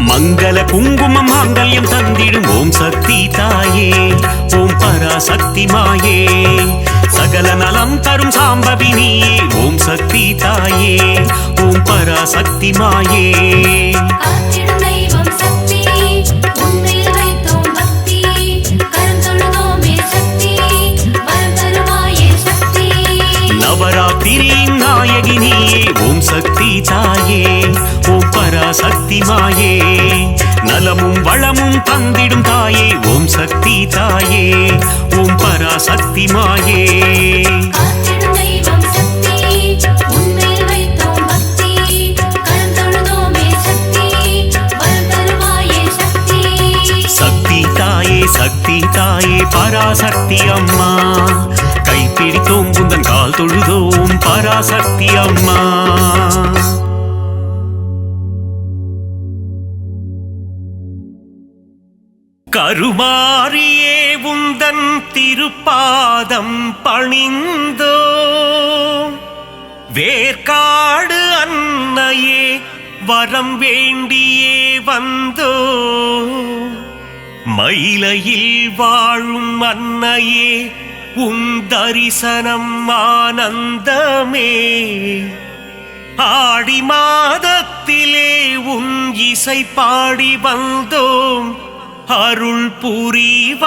மங்கள குங்குமம் மாங்கல்யம் தந்திடும் ஓம் சக்தி தாயே ஓம் பராசக்தி மாயே சகல நலம் தரும் சாம்பவி நீயே ஓம் சக்தி தாயே ஓம் பராசக்தி மாயே காத்திடும் தெய்வம் சக்தி உன்மேல் வைத்தோம் பக்தி கரம் தொழுதோமே சக்தி வரம் தருவாயே சக்தி நவராத்திரியின் நாயகி நீயே ஓம் சக்தி தாயே ஓம் பராசக்தி மாயே நலமும் வளமும் தந்திடும் தாயே ஓம் சக்தி தாயே ஓம் பராசக்தி மாயே காத்திடும் தெய்வம் சக்தி உன்மேல் வைத்தோம் பக்தி கரம் தொழுதோமே சக்தி வரம் தருவாயே சக்தி சக்தி தாயே பராசக்தி அம்மா கைப்பிடித்தோம் உந்தன் கால் தொழுதோம் பராசக்தி அம்மா கருமாரியே உந்தன் திருப்பாதம் பணிந்தோ வேர்க்காடு அன்னையே வரம் வேண்டியே வந்தோ மயிலையில் வாழும் அன்னையே உன் தரிசனம் ஆனந்தமே ஆடி மாதத்திலே உன் இசை பாடி வந்தோம் அருள் புரிவாயே.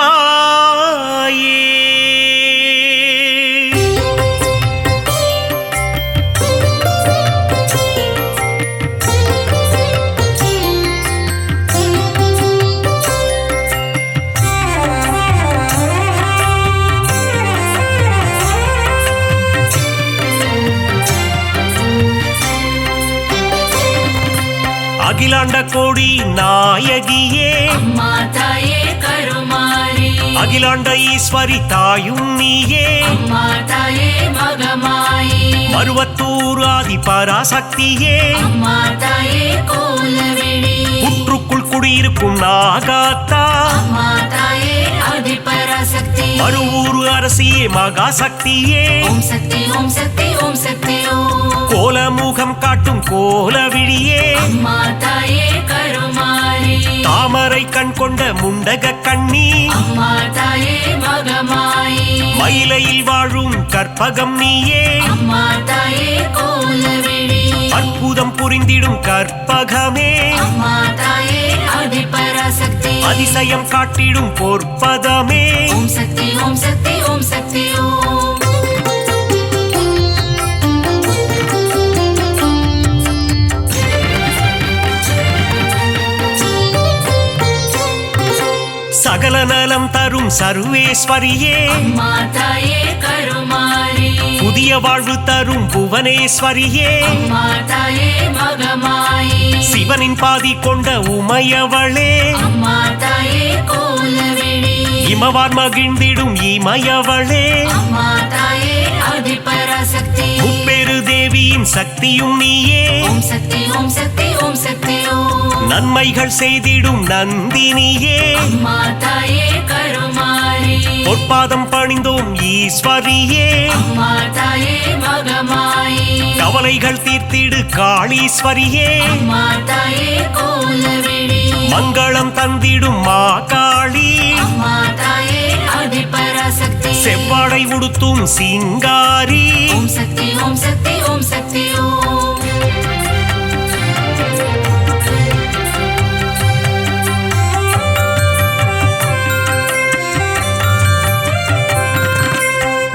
அகிலாண்ட கோடி நாயகியே அம்மா தாயே கருமாரி அகிலாண்ட ஈஸ்வரி தாயும் நீயே அம்மா தாயே மகமாயி மருவத்தூர் ஆதி பராசக்தியே அம்மா தாயே கோலவிழி புற்றுக்குள் குடியிருக்கும் நாகாத்தா அம்மா தாயே ஆதிபராசக்தி மருவூர் அரசியே மகாசக்தியே ஓம் சக்தி ஓம் சக்தி ஓம் சக்தி ஓம் கோலமுகம் காட்டும் கோலவிழியே அம்மா தாயே கருமாரி தாமரை கண் கொண்ட முண்டக கண்ணி அம்மா தாயே மகமாயி மயிலையில் வாழும் கற்பகம் நீயே அம்மா தாயே கோலவிழி அற்புதம் புரிந்திடும் கற்பகமே அம்மா தாயே ஆதிபராசக்தி அதிசயம் காட்டிடும் பொற்பதமே ஓம் சக்தி ஓம் சக்தி ஓம் சக்தி ஓம் சகல நலம் தரும் சர்வேஸ்வரியே அம்மா தாயே கருமாரி புதிய வாழ்வு தரும் புவனேஸ்வரியே அம்மா தாயே மகமாயி சிவனின் பாதி கொண்ட உமையவளே அம்மா தாயே கோலவிழி இமவான் மகிழ்ந்திடும் இமயவளே அம்மா தாயே ஆதிபராசக்தி முப்பெரு தேவியின் சக்தியும் நீயே ஓம் சக்தி ஓம் சக்தி ஓம் சக்தி ஓம் நன்மைகள் செய்திடும் நந்தினியே அம்மா தாயே கருமாரி பொற்பாதம் பணிந்தோம் ஈஸ்வரியே அம்மா தாயே மகமாயி கவலைகள் தீர்த்திடு காளீஸ்வரியே அம்மா தாயே கோலவிழி மங்களம் தந்திடும் மாகாளி அம்மா தாயே ஆதிபராசக்தி செவ்வாடை உடுத்தும் சிங்காரி ஓம் சக்தி ஓம் சக்தி ஓம் சக்தி ஓம்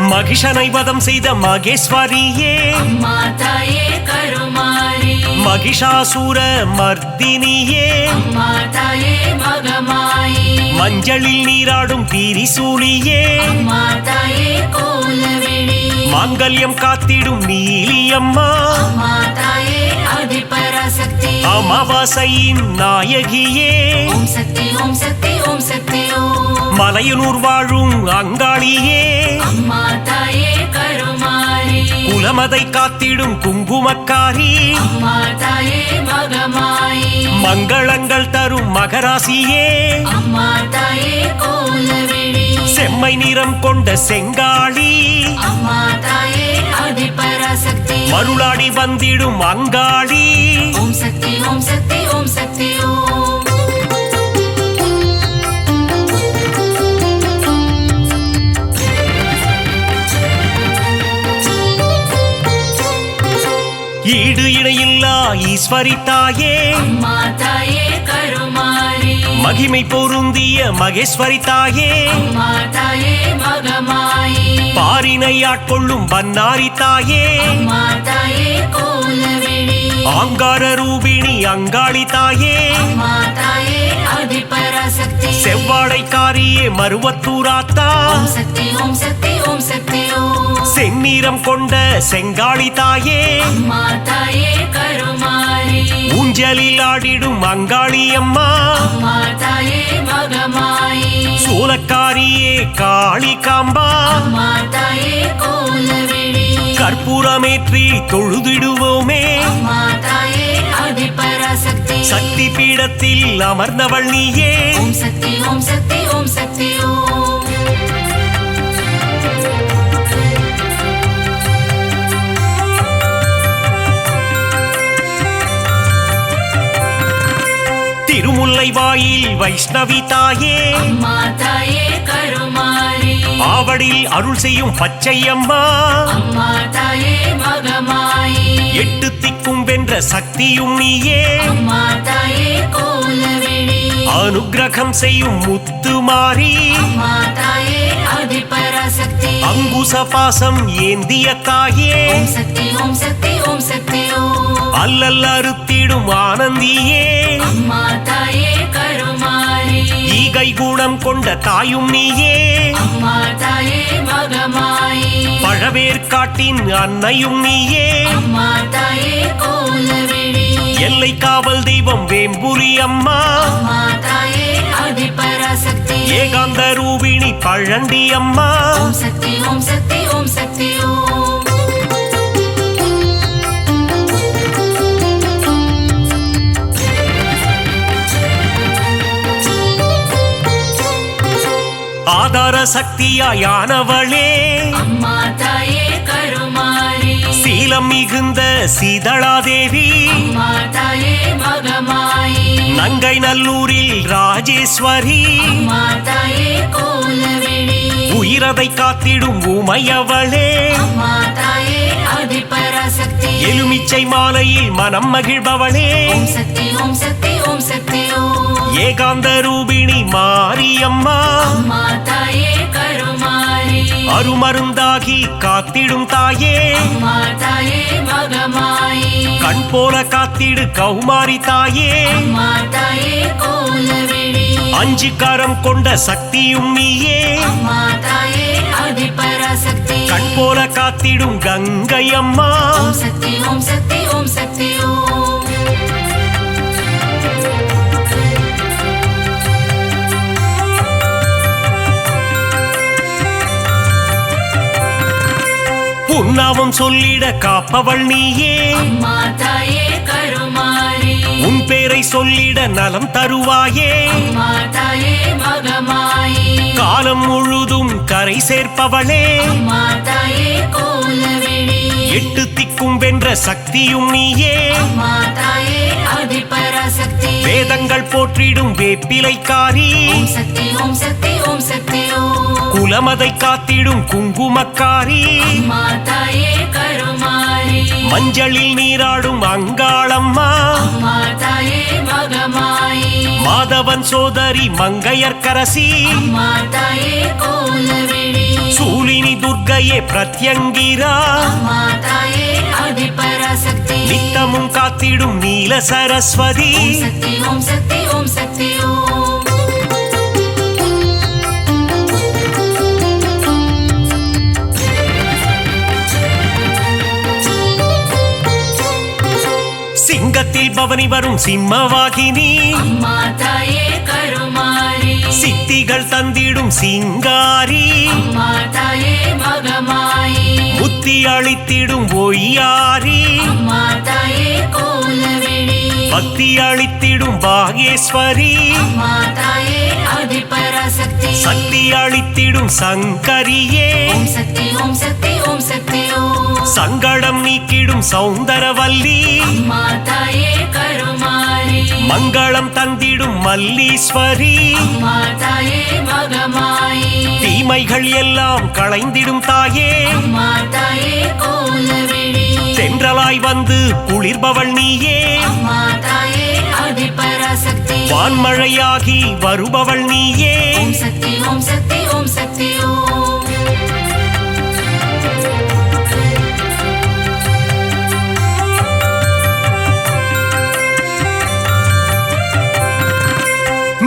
மகிஷனை வதம் செய்த மகேஸ்வரியே அம்மா தாயே கருமாரி மகிஷாசூர மர்தினியே அம்மா தாயே மகமாயி மஞ்சளில் நீராடும் திரிசூலியே அம்மா தாயே கோலவிழி மாங்கல்யம் காத்திடும் நீலியம்மா அம்மா தாயே ஆதிபராசக்தி அமாவாசையின் நாயகியே ஓம் சக்தி ஓம் சக்தி ஓம் சக்தி ஓம் மலையனூர் வாழும் அங்காளியே அம்மா தாயே கருமாரி குலமதை காத்திடும் குங்குமக்காரி அம்மா தாயே மகமாயி மங்களங்கள் தரும் மகராசியே அம்மா தாயே கோலவிழி செம்மை நிறம் கொண்ட செங்காளி அம்மா தாயே ஆதிபராசக்தி மருளாடி வந்திடும் அங்காளி ஓம் சக்தி ஓம் சக்தி ஓம் சக்தி ஓம் ஈடு இணையில்லா ஈஸ்வரி தாயே அம்மா தாயே கருமாரி மகிமை பொருந்திய மகேஸ்வரி தாயே அம்மா தாயே மகமாயி பாரினை ஆட்கொள்ளும் பன்னாரி தாயே அம்மா தாயே கோலவிழி ஆங்கார ரூபிணி அங்காளி தாயே அம்மா தாயே ஆதிபராசக்தி செவ்வாடைக்காரியே மருவத்தூராத்தா ஓம் சக்தி ஓம் சக்தி ஓம் சக்தி ஓம் செந்நிறம் கொண்ட செங்காளி தாயே அம்மா தாயே கருமாரி ஊஞ்சலில் ஆடிடும் அங்காளி அம்மா அம்மா தாயே மகமாயி சூலக்காரியே காளி காம்பா அம்மா தாயே கோலவிழி கற்பூரமேற்றி தொழுதிடுவோமே அம்மா தாயே ஆதிபராசக்தி சக்தி பீடத்தில் அமர்ந்தவள் நீயே ஓம் சக்தி ஓம் சக்தி ஓம் சக்தி ஓம் திருமுல்லை வாயில் வைஷ்ணவி தாயே அம்மா தாயே கருமாரி ஆவடில் அருள் செய்யும் பச்சையம்மா அம்மா தாயே மகமாயி 8 திக்கும் வென்ற சக்தியும் நீயே அம்மா தாயே கோலவிழி அனுக்கிரகம் செய்யும் முத்துமாரி அம்மா தாயே ஆதிபராசக்தி அங்குச பாசம் ஏந்திய தாயே ஓம் சக்தி ஓம் சக்தி ஓம் சக்தி ஓம் அல்லல் அறுத்திடும் ஆனந்தியே அம்மா தாயே கருமாரி ஈகை குணம் கொண்ட தாயும் நீயே அம்மா தாயே மகமாயி பழவேற்காட்டின் அன்னையும் நீயே அம்மா தாயே கோலவிழி எல்லை காவல் தெய்வம் வேம்புரி அம்மா அம்மா தாயே ஆதிபராசக்தி ஏகாந்த ரூபிணி பழண்டி அம்மா ஓம் சக்தி ஓம் சக்தி ஓம் சக்தி ஓம் ஆதார சக்தியாயானவளே அம்மா தாயே கருமாரி சீலம் மிகுந்த சீதளாதேவி அம்மா தாயே மகமாயி நங்கை நல்லூரில் ராஜேஸ்வரி அம்மா தாயே கோலவிழி உயிரதை காத்திடும் உமையவளே அம்மா தாயே ஆதிபராசக்தி எலுமிச்சை மாலையில் மனம் மகிழ்பவளே ஓம் சக்தி ஓம் சக்தி ஓம் சக்தி ஓம் ஏகாந்த ரூபிணி மாரியம்மா அம்மா தாயே கருமாரி அருமருந்தாகி காத்திடும் தாயே அம்மா தாயே மகமாயி கண் போல காத்திடு கௌமாரி தாயே அம்மா தாயே கோலவிழி 5 கரம் கொண்ட சக்தியும் நீயே அம்மா தாயே ஆதிபராசக்தி கண் போல காத்திடும் கங்கை அம்மா ஓம் சக்தி ஓம் சக்தி ஓம் சக்தி ஓம் உன்னாவும் சொல்லிட காப்பவள் நீயே அம்மா தாயே கருமாரி உன் பேரை சொல்லிட நலம் தருவாயே அம்மா தாயே மகமாயி காலம் முழுதும் கரை சேர்ப்பவளே அம்மா தாயே கோலவிழி 8 திக்கும் வென்ற சக்தியும் நீயே அம்மா தாயே ஆதிபராசக்தி வேதங்கள் போற்றிடும் வேப்பிலைக்காரி ஓம் சக்தி ஓம் சக்தி ஓம் சக்தி ஓம் குலமதை காத்திடும் குங்குமக்காரி அம்மா தாயே கருமாரி மஞ்சளில் நீராடும் அங்காளம்மா அம்மா தாயே மகமாயி மாதவன் சோதரி மங்கையர்க்கரசி அம்மா தாயே கோலவிழி சூலினி துர்க்கையே பிரத்யங்கிரா அம்மா தாயே ஆதிபராசக்தி நித்தமும் காத்திடும் நீல சரஸ்வதி ஓம் சக்தி ஓம் சக்தி ஓம் சக்தி ஓம் சிங்கத்தில் பவனி வரும் சிம்மவாகினி அம்மா தாயே கருமாரி சித்திகள் தந்திடும் சிங்காரி அம்மா தாயே மகமாயி புத்தி அளித்திடும் ஒய்யாரி அம்மா தாயே கோலவிழி பக்தி அளித்திடும் பாகேஸ்வரி அம்மா தாயே ஆதிபராசக்தி சக்தி அளித்திடும் சங்கரியே ஓம் சக்தி ஓம் சக்தி ஓம் சக்தி ஓம் சங்கடம் நீக்கிடும் சௌந்தரவல்லி அம்மா தாயே கருமாரி மங்களம் தந்திடும் மல்லீஸ்வரி அம்மா தாயே மகமாயி தீமைகள் எல்லாம் களைந்திடும் தாயே அம்மா தாயே கோலவிழி தென்றலாய் வந்து குளிர்பவள் நீயே அம்மா தாயே ஆதிபராசக்தி வான்மழையாகி வருபவள் நீயே ஓம் சக்தி ஓம் சக்தி ஓம் சக்தி ஓம்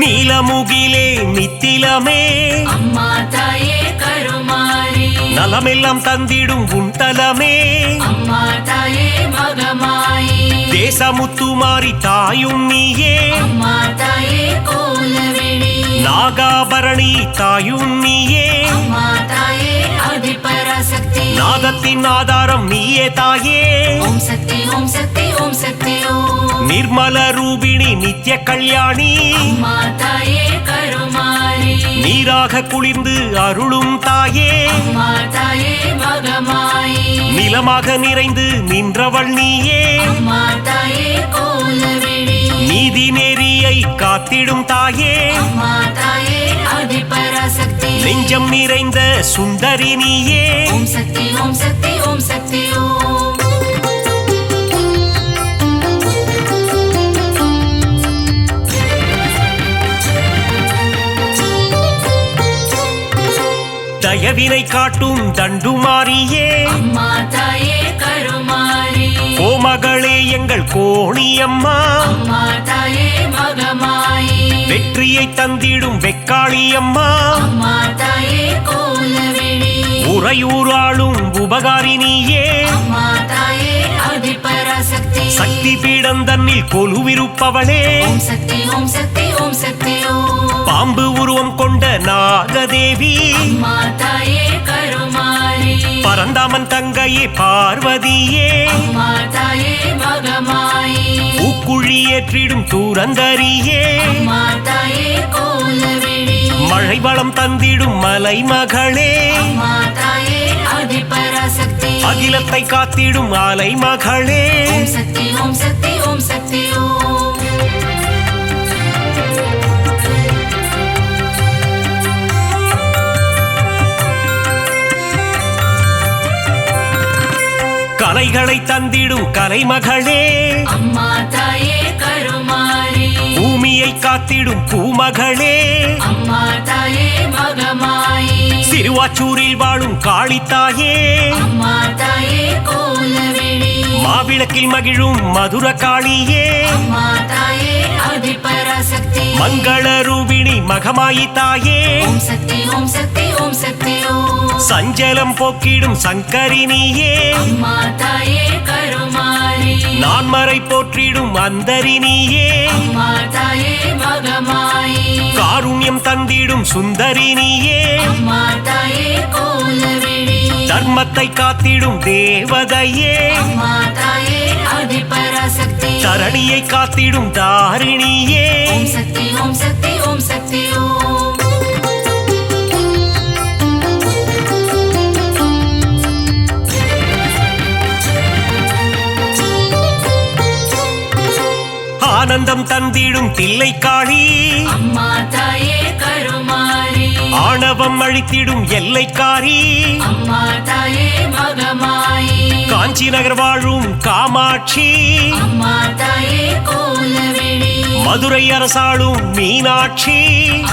நீலமுகிலே நித்திலமே அம்மா தாயே கருமாரி நலமெல்லாம் தந்திடும் உன் தலமே அம்மா தாயே மகமாயி தேசமுத்துமாரி தாயும் நீயே அம்மா தாயே கோலவிழி நாகாபரணி தாயும் நீயே அம்மா தாயே ஆதிபராசக்தி நாதத்தின் ஆதாரம் நீயே தாயே ஓம் சக்தி ஓம் சக்தி ஓம் சக்தி ஓம் நிர்மல ரூபிணி நித்ய கல்யாணி அம்மா தாயே கருமாரி நீராக குளிர்ந்து அருளும் தாயே அம்மா தாயே மகமாயி நிலமாக நிறைந்து நின்றவள் நீயே அம்மா தாயே கோலவிழி நீதி நெறியை காத்திடும் தாயே அம்மா தாயே ஆதிபராசக்தி நெஞ்சம் நிறைந்த சுந்தரி நீயே ஓம் சக்தி ஓம் சக்தி ஓம் சக்தி ஓம் தயவினை காட்டும் தண்டுமாரியே அம்மா தாயே கருமாரி கோமகளே எங்கள் கோணியம்மா அம்மா தாயே மகமாயி வெற்றியை தந்திடும் வெக்காளியம்மா அம்மா தாயே கோலவிழி உறையூராளும் உபகாரினியே அம்மா தாயே ஆதிபராசக்தி சக்தி பீடம் தன்னில் கொலுவிருப்பவளே ஓம் சக்தி ஓம் சக்தி ஓம் சக்தி ஓம் பாம்பு உருவம் கொண்ட நாகதேவி அம்மா தாயே கருமாரி பரந்தாமன் தங்கையே பார்வதியே அம்மா தாயே மகமாயி பூக்குழி ஏற்றிடும் தூரந்தரியே அம்மா தாயே கோலவிழி மழை வளம் தந்திடும் மலை மகளே அம்மா தாயே ஆதிபராசக்தி அகிலத்தை காத்திடும் ஆலை மகளே ஓம் சக்தி ஓம் சக்தி ஓம் சக்தி ஓம் கலைகளை தந்திடும் கலைமகளே அம்மா தாயே கருமாரி பூமியை காத்திடும் பூமகளே அம்மா தாயே மகமாயி சிறுவாச்சூரில் வாழும் காளித்தாயே அம்மா தாயே கோலவிழி மாவிளக்கில் மகிழும் மதுர காளியே அம்மா தாயே ஆதிபராசக்தி மங்கள ரூபிணி மகமாயி தாயே ஓம் சக்தி ஓம் சக்தி ஓம் சக்தி ஓம் சஞ்சலம் போக்கிடும் சங்கரினியே அம்மா தாயே கருமாரி நான்மறை போற்றிடும் அந்தரினியே அம்மா தாயே மகமாயி காருண்யம் தந்திடும் சுந்தரினியே அம்மா தாயே கோலவிழி தர்மத்தை காத்திடும் தேவதையே அம்மா தாயே ஆதிபராசக்தி தரணியை காத்திடும் தாரிணியே ஓம் சக்தி ஓம் சக்தி ஓம் சக்தி ஓம் ஆனந்தம் தந்திடும் தில்லைக்காளி அம்மா தாயே கருமாரி ஆணவம் அழித்திடும் எல்லைக்காரி அம்மா தாயே மகமாயி காஞ்சி நகர் வாழும் காமாட்சி அம்மா தாயே கோலவிழி மதுரை அரசாளும் மீனாட்சி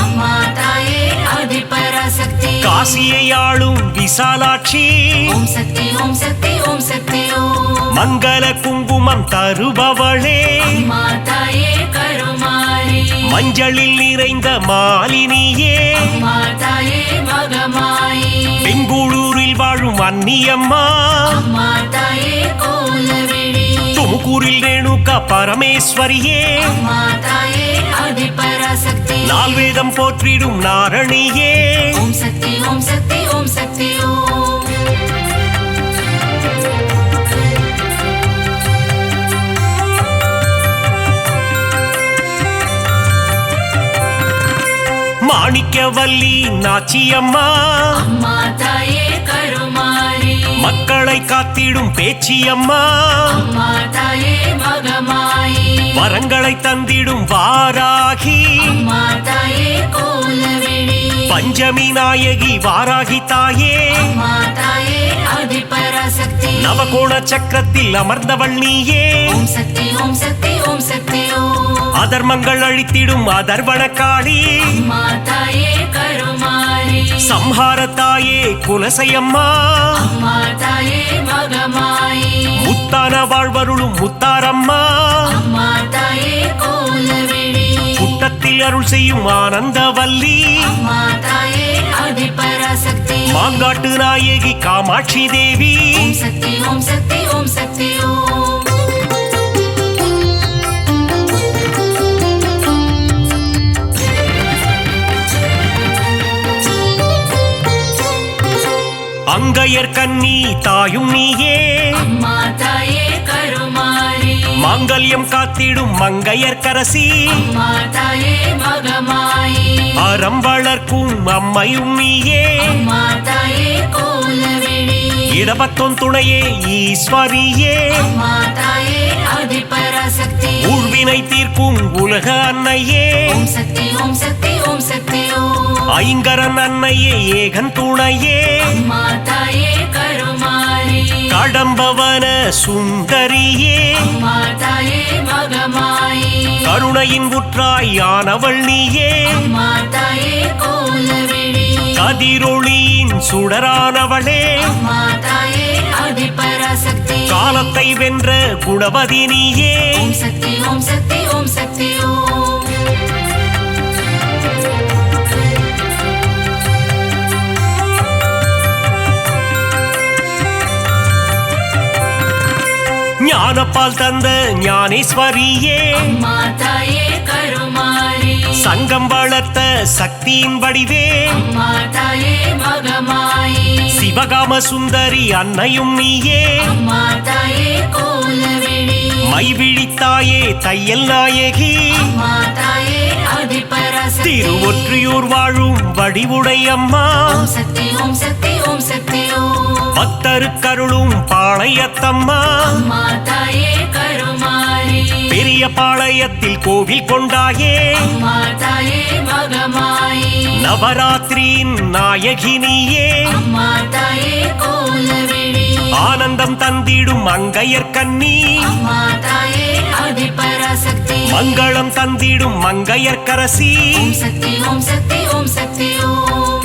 அம்மா தாயே ஆதிபராசக்தி காசியை ஆளும் விசாலாட்சி ஓம் சக்தி ஓம் சக்தி ஓம் சக்தி ஓம் மங்கள குங்குமம் தருபவளே அம்மா தாயே கருமாரி மஞ்சளில் நிறைந்த மாலினியே அம்மா தாயே மகமாயி பெங்களூரில் வாழும் அன்னியம்மா அம்மா தாயே கோலவிழி துமுக்கூரில் ரேணுகா பரமேஸ்வரியே அம்மா தாயே ஆதிபராசக்தி நால்வேதம் போற்றிடும் நாரணியே ஓம் சக்தி ஓம் சக்தி ஓம் சக்தி ஓம் மாணிக்கவல்லி நாச்சியம்மா அம்மா தாயே கருமாரி மக்களை காத்திடும் பேச்சியம்மா அம்மா தாயே மகமாயி வரங்களை தந்திடும் வாராகி அம்மா தாயே கோலவிழி பஞ்சமி நாயகி வாராகி தாயே அம்மா தாயே ஆதிபராசக்தி நவகோண சக்கரத்தில் அமர்ந்தவள் நீயே ஓம் சக்தி ஓம் சக்தி ஓம் சக்தி ஓம் அதர்மங்கள் அழித்திடும் அதர்வன காளி அம்மா தாயே கருமாரி சம்ஹார தாயே குலசையம்மா அம்மா தாயே மகமாயி முத்தான வாழ்வருளும் முத்தாரம்மா அம்மா தாயே கோலவிழி புட்டத்தில் அருள் செய்யும் ஆனந்தவல்லி அம்மா தாயே ஆதிபராசக்தி மாங்காட்டு நாயகி காமாட்சி தேவி ஓம் சக்தி ஓம் சக்தி ஓம் சக்தி ஓம் அங்கையர் கண்ணி தாயும் நீயே அம்மா தாயே கருமாரி மாங்கல்யம் காத்திடும் மங்கையர்க்கரசி அம்மா தாயே மகமாயி அறம் வளர்க்கும் அம்மையும் நீயே அம்மா தாயே கோலவிழி இடபத்தோன் துணையே ஈஸ்வரியே அம்மா தாயே ஆதிபராசக்தி ஊழ்வினை தீர்க்கும் உலக அன்னையே ஓம் சக்தி ஓம் சக்தி ஓம் சக்தி ஓம் ஐங்கரன் அன்னையே ஏகன் துணையே அம்மா தாயே கருமாரி கடம்பவன சுந்தரியே அம்மா தாயே மகமாயி கருணையின் உற்றாய் ஆனவள் நீயே அம்மா தாயே கோலவிழி கதிரொளியின் சுடரானவளே அம்மா தாயே ஆதிபராசக்தி காலத்தை வென்ற குணவதி நீயே ஓம் சக்தி ஓம் சக்தி ஓம் சக்தி ஓம் ஞானப்பால் தந்த ஞானேஸ்வரியே அம்மா தாயே கருமாரி சங்கம் வளர்த்த சக்தியின் வடிவே அம்மா தாயே மகமாயி சிவகாம சுந்தரி அன்னையும் நீயே அம்மா தாயே கோலவிழி மைவிழித்தாயே தையல் நாயகி அம்மா தாயே ஆதிபராசக்தி திருவொற்றியூர் வாழும் வடிவுடை அம்மா ஓம் சக்தி ஓம் சக்தி ஓம் சக்தி ஓம் பக்தருக்கருளும் பாளையத்தம்மா அம்மா தாயே கருமாரி பெரிய பாளையத்தில் கோவில் கொண்டாயே அம்மா தாயே மகமாயி நவராத்திரியின் நாயகினியே அம்மா தாயே கோலவிழி ஆனந்தம் தந்திடும் அங்கையர் கண்ணி அம்மா தாயே ஆதிபராசக்தி மங்களம் தந்திடும் மங்கையர்க்கரசி ஓம் சக்தி ஓம் சக்தி ஓம் சக்தி ஓம்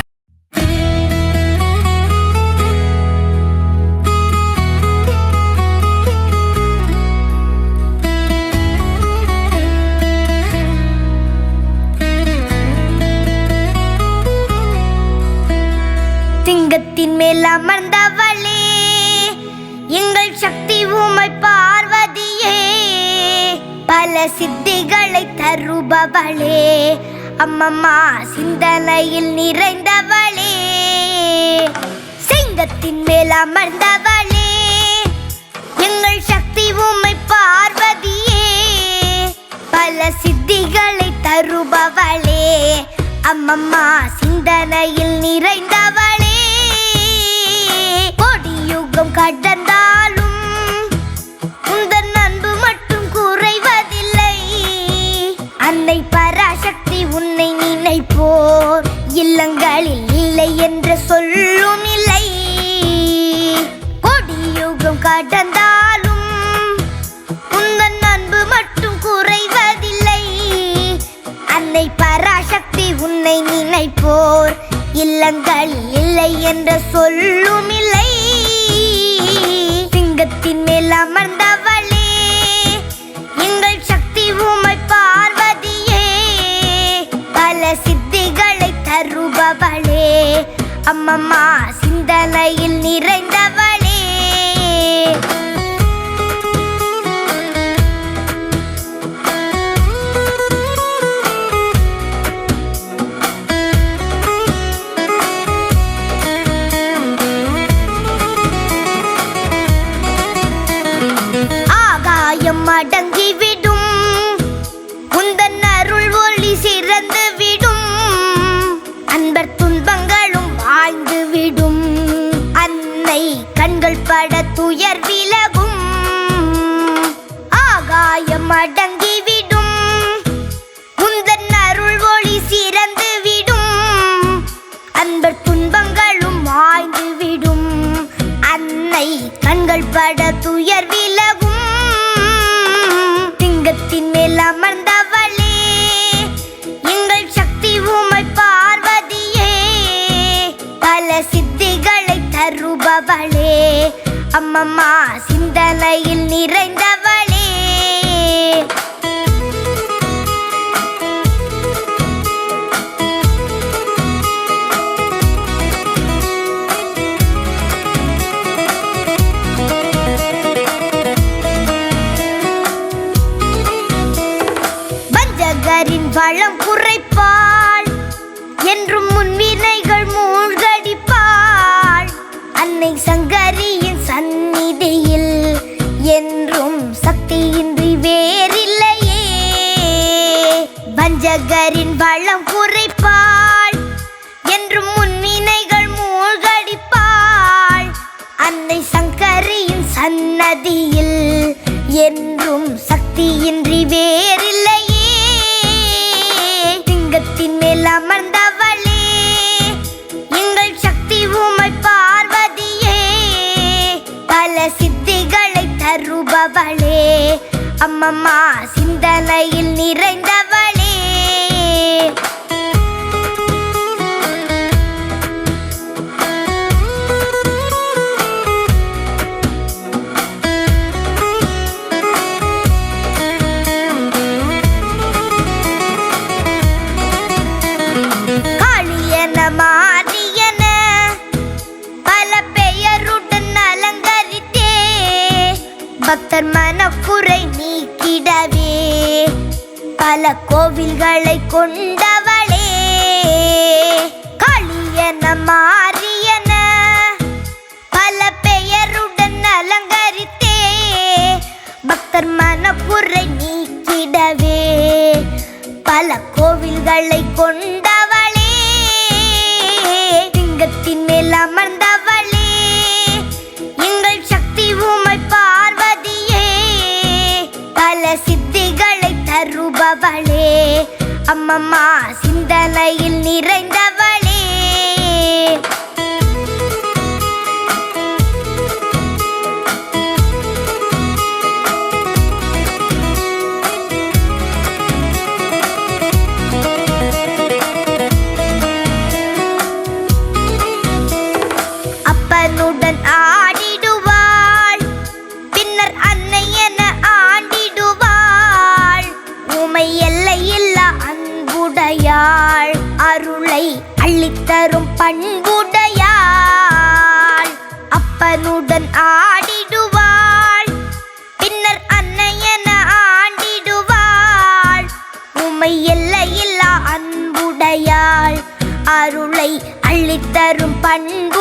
சிங்கத்தின் மேல் அமர்ந்தவளே எங்கள் சக்தி உமை பார்வதியே பல சித்திகளை தருபவளே அம்மம்மா சிந்தனையில் நிறைந்தவளே சிங்கத்தின் மேல் அமர்ந்தவளே எங்கள் சக்தி உமை பார்வதியே பல சித்திகளை தருபவளே அம்மம்மா சிந்தனையில் நிறைந்தவளே கொடியுகம் கடந்தாலும் உந்தன் அன்பு மட்டும் குறைவதில்லை அன்னை பராசக்தி உன்னை நினைப்போர் இல்லங்களில் இல்லை என்று சொல்லும் இல்லை கொடியுகம் கடந்தாலும் உந்தன் அன்பு மட்டும் குறைவதில்லை அன்னை பராசக்தி உன்னை நினைப்போர் இல்லங்களில் இல்லை என்று சொல்லும் இல்லை சிங்கத்தின் மேல் அமர்ந்தவளே எங்கள் சக்தி உமை பார்வதியே பல சித்திகளை தருபவளே அம்மம்மா சிந்தனையில் நிறைந்தவளே அடங்கிவிடும் உந்தன் அருள் ஒளி சிறந்து விடும் அன்பர் துன்பங்களும் வாழ்ந்து விடும் அன்னை கண்கள் பட துயர் விலகும் ஆகாயம் அடங்கிவிடும் உந்தன் அருள் ஒளி சிறந்து விடும் அன்பர் துன்பங்களும் வாழ்ந்து விடும் அன்னை கண்கள் பட துயர் விலகும் சிங்கத்தின் மேல் அமர்ந்தவளே எங்கள் சக்தி உமை பார்வதியே பல சித்திகளை தருபவளே அம்மம்மா சிந்தனையில் நிறைந்தவளே வஞ்சகரின் வளம் குறைப்பாள் என்றும் முன்வினைகள் மூழ்கடிப்பாள் இன்றி வேறில்லையே. சிங்கத்தின் மேல் அமர்ந்தவளே எங்கள் சக்தி உமை பார்வதியே. பல சித்திகளை தருபவளே அம்மம்மா சிந்தனையில் நிறைந்தவளே. காளியன மாரியன பல பெயருடன் அலங்கரித்தே பக்தர் மனக்குறை நீக்கிடவே பல கோவில்களை கொண்டவளே. காளியன மாரியன பல பெயருடன் அலங்கரித்தே பக்தர் மனக்குறை நீக்கிடவே பல கோவில்களை கொண்டவளே. சிங்கத்தின் மேல் அமர்ந்தவளே எங்கள் சக்தி உமை பார்வதியே. பல சித்திகளை தருபவளே அம்மம்மா சிந்தனையில் நிறைந்தவளே. அப்பனுடன் ஆடிடுவாள் பின்னர் அன்னை என ஆண்டிடுவாள். உமை எல்லையில்லா அன்புடையாள் அருளை அள்ளித்தரும் பண்புடையாள். அப்பனுடன் ஆடிடுவாள் பின்னர் அன்னை என ஆண்டிடுவாள். உமை எல்லையில்லா அன்புடையாள் அருளை அள்ளித்தரும் பண்பு